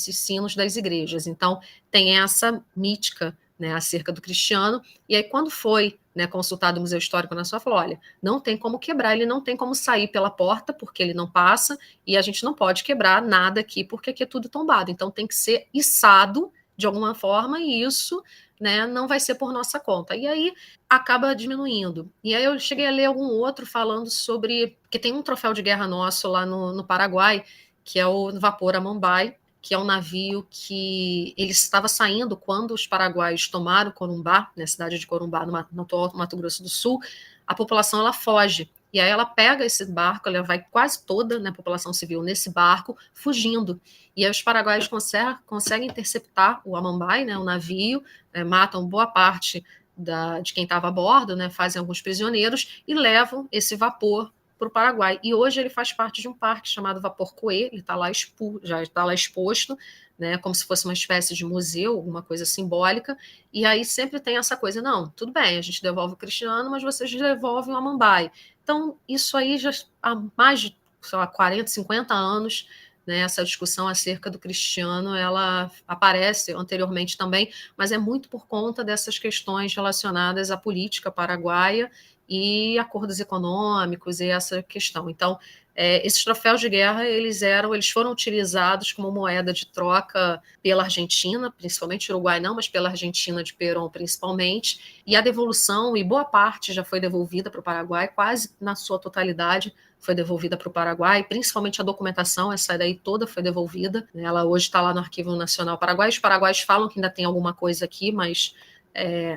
sinos das igrejas. Então, tem essa mítica, né, acerca do Cristiano. E aí, quando foi, né, consultado o Museu Histórico Nacional, falou, olha, não tem como quebrar, ele não tem como sair pela porta, porque ele não passa, e a gente não pode quebrar nada aqui, porque aqui é tudo tombado. Então, tem que ser içado de alguma forma, e isso, né, não vai ser por nossa conta. E aí acaba diminuindo. E aí eu cheguei a ler algum outro falando sobre... que tem um troféu de guerra nosso lá no Paraguai, que é o vapor Amambai, que é um navio que ele estava saindo quando os paraguaios tomaram Corumbá, na cidade de Corumbá, no atual Mato Grosso do Sul. A população ela foge. E aí ela pega esse barco, ela vai quase toda, né, a população civil nesse barco, fugindo. E aí os paraguaios conseguem interceptar o Amambai, né, o navio, matam boa parte de quem estava a bordo, né, fazem alguns prisioneiros e levam esse vapor para o Paraguai. E hoje ele faz parte de um parque chamado Vapor Coe, ele tá lá já está lá exposto, né, como se fosse uma espécie de museu, alguma coisa simbólica, e aí sempre tem essa coisa, não, tudo bem, a gente devolve o Cristiano, mas vocês devolvem o Amambai. Então, isso aí já há mais de, sei lá, 40, 50 anos, né, essa discussão acerca do Cristiano, ela aparece anteriormente também, mas é muito por conta dessas questões relacionadas à política paraguaia e acordos econômicos e essa questão. Então, esses troféus de guerra, eles foram utilizados como moeda de troca pela Argentina, principalmente Uruguai não, mas pela Argentina de Perón principalmente, e a devolução, e boa parte já foi devolvida para o Paraguai, quase na sua totalidade foi devolvida para o Paraguai, principalmente a documentação, essa daí toda foi devolvida, ela hoje está lá no Arquivo Nacional Paraguai, os paraguaios falam que ainda tem alguma coisa aqui, mas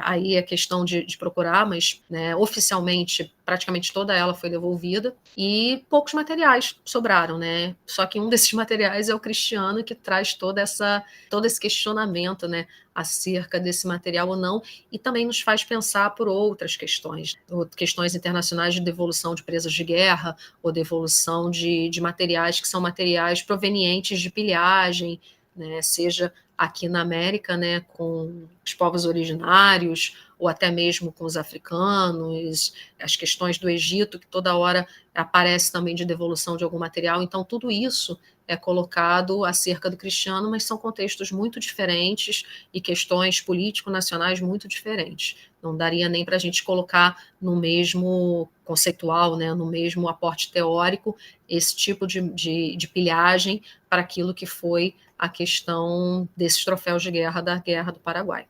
aí é questão de procurar, mas né, oficialmente praticamente toda ela foi devolvida, e poucos materiais sobraram, né? Só que um desses materiais é o Cristiano, que traz todo esse questionamento, né, acerca desse material ou não, e também nos faz pensar por outras questões internacionais de devolução de presas de guerra, ou devolução de materiais que são materiais provenientes de pilhagem, né, seja aqui na América, né, com os povos originários, ou até mesmo com os africanos, as questões do Egito, que toda hora aparece também de devolução de algum material. Então, tudo isso é colocado acerca do Cristiano, mas são contextos muito diferentes e questões político-nacionais muito diferentes. Não daria nem para a gente colocar no mesmo conceitual, né, no mesmo aporte teórico, esse tipo de pilhagem para aquilo que foi a questão desses troféus de guerra da Guerra do Paraguai.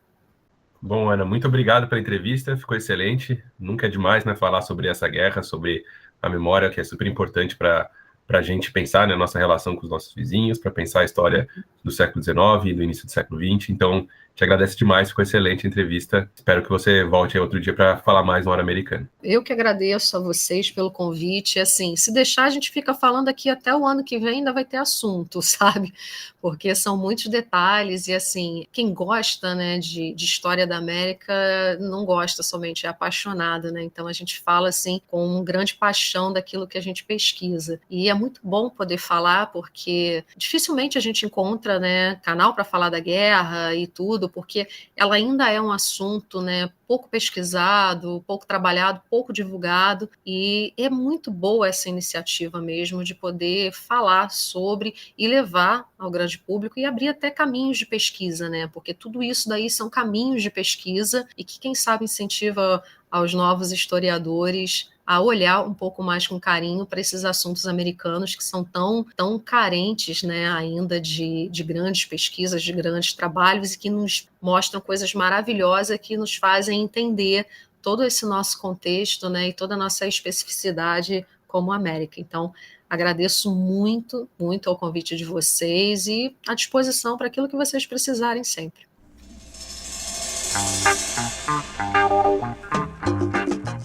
Bom, Ana, muito obrigado pela entrevista, ficou excelente. Nunca é demais, né, falar sobre essa guerra, sobre a memória, que é super importante para a gente pensar, né, a nossa relação com os nossos vizinhos, para pensar a história do século XIX e do início do século XX. Então, te agradeço demais, ficou excelente a entrevista. Espero que você volte aí outro dia para falar mais no Hora Americana. Eu que agradeço a vocês pelo convite. Assim, se deixar, a gente fica falando aqui até o ano que vem, ainda vai ter assunto, sabe? Porque são muitos detalhes e, assim, quem gosta, né, de história da América não gosta somente, é apaixonado, né? Então, a gente fala, assim, com grande paixão daquilo que a gente pesquisa. E é muito bom poder falar, porque dificilmente a gente encontra, né, canal para falar da guerra e tudo, porque ela ainda é um assunto, né, pouco pesquisado, pouco trabalhado, pouco divulgado, e é muito boa essa iniciativa mesmo de poder falar sobre e levar ao grande público e abrir até caminhos de pesquisa, né, porque tudo isso daí são caminhos de pesquisa e que, quem sabe, incentiva aos novos historiadores a olhar um pouco mais com carinho para esses assuntos americanos que são tão carentes, né, ainda de grandes pesquisas, de grandes trabalhos, e que nos mostram coisas maravilhosas que nos fazem entender todo esse nosso contexto, né, e toda a nossa especificidade como América. Então, agradeço muito, muito ao convite de vocês e à disposição para aquilo que vocês precisarem sempre.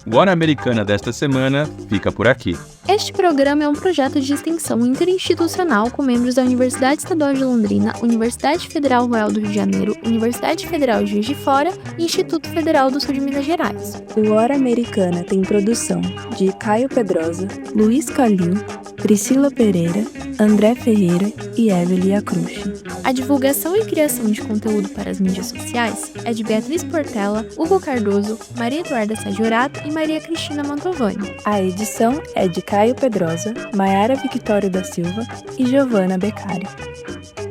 O Hora Americana desta semana fica por aqui. Este programa é um projeto de extensão interinstitucional com membros da Universidade Estadual de Londrina, Universidade Federal Rural do Rio de Janeiro, Universidade Federal de Juiz de Fora e Instituto Federal do Sul de Minas Gerais. O Hora Americana tem produção de Caio Pedrosa, Luiz Calil, Priscila Pereira, André Ferreira e Evelia Acrucci. A divulgação e criação de conteúdo para as mídias sociais é de Beatriz Portela, Hugo Cardoso, Maria Eduarda Sagiorato e Maria Cristina Mantovani. A edição é de Caio Pedrosa, Maiara Victória da Silva e Giovana Beccari.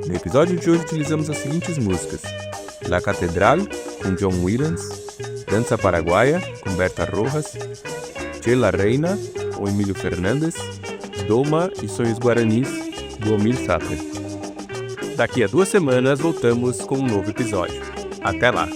No episódio de hoje utilizamos as seguintes músicas: La Catedral, com John Williams, Dança Paraguaia, com Berta Rojas, Che La Reina, com Emílio Fernandes, Doma e Sonhos Guaranis, do Omir Sater. Daqui a 2 semanas voltamos com um novo episódio. Até lá!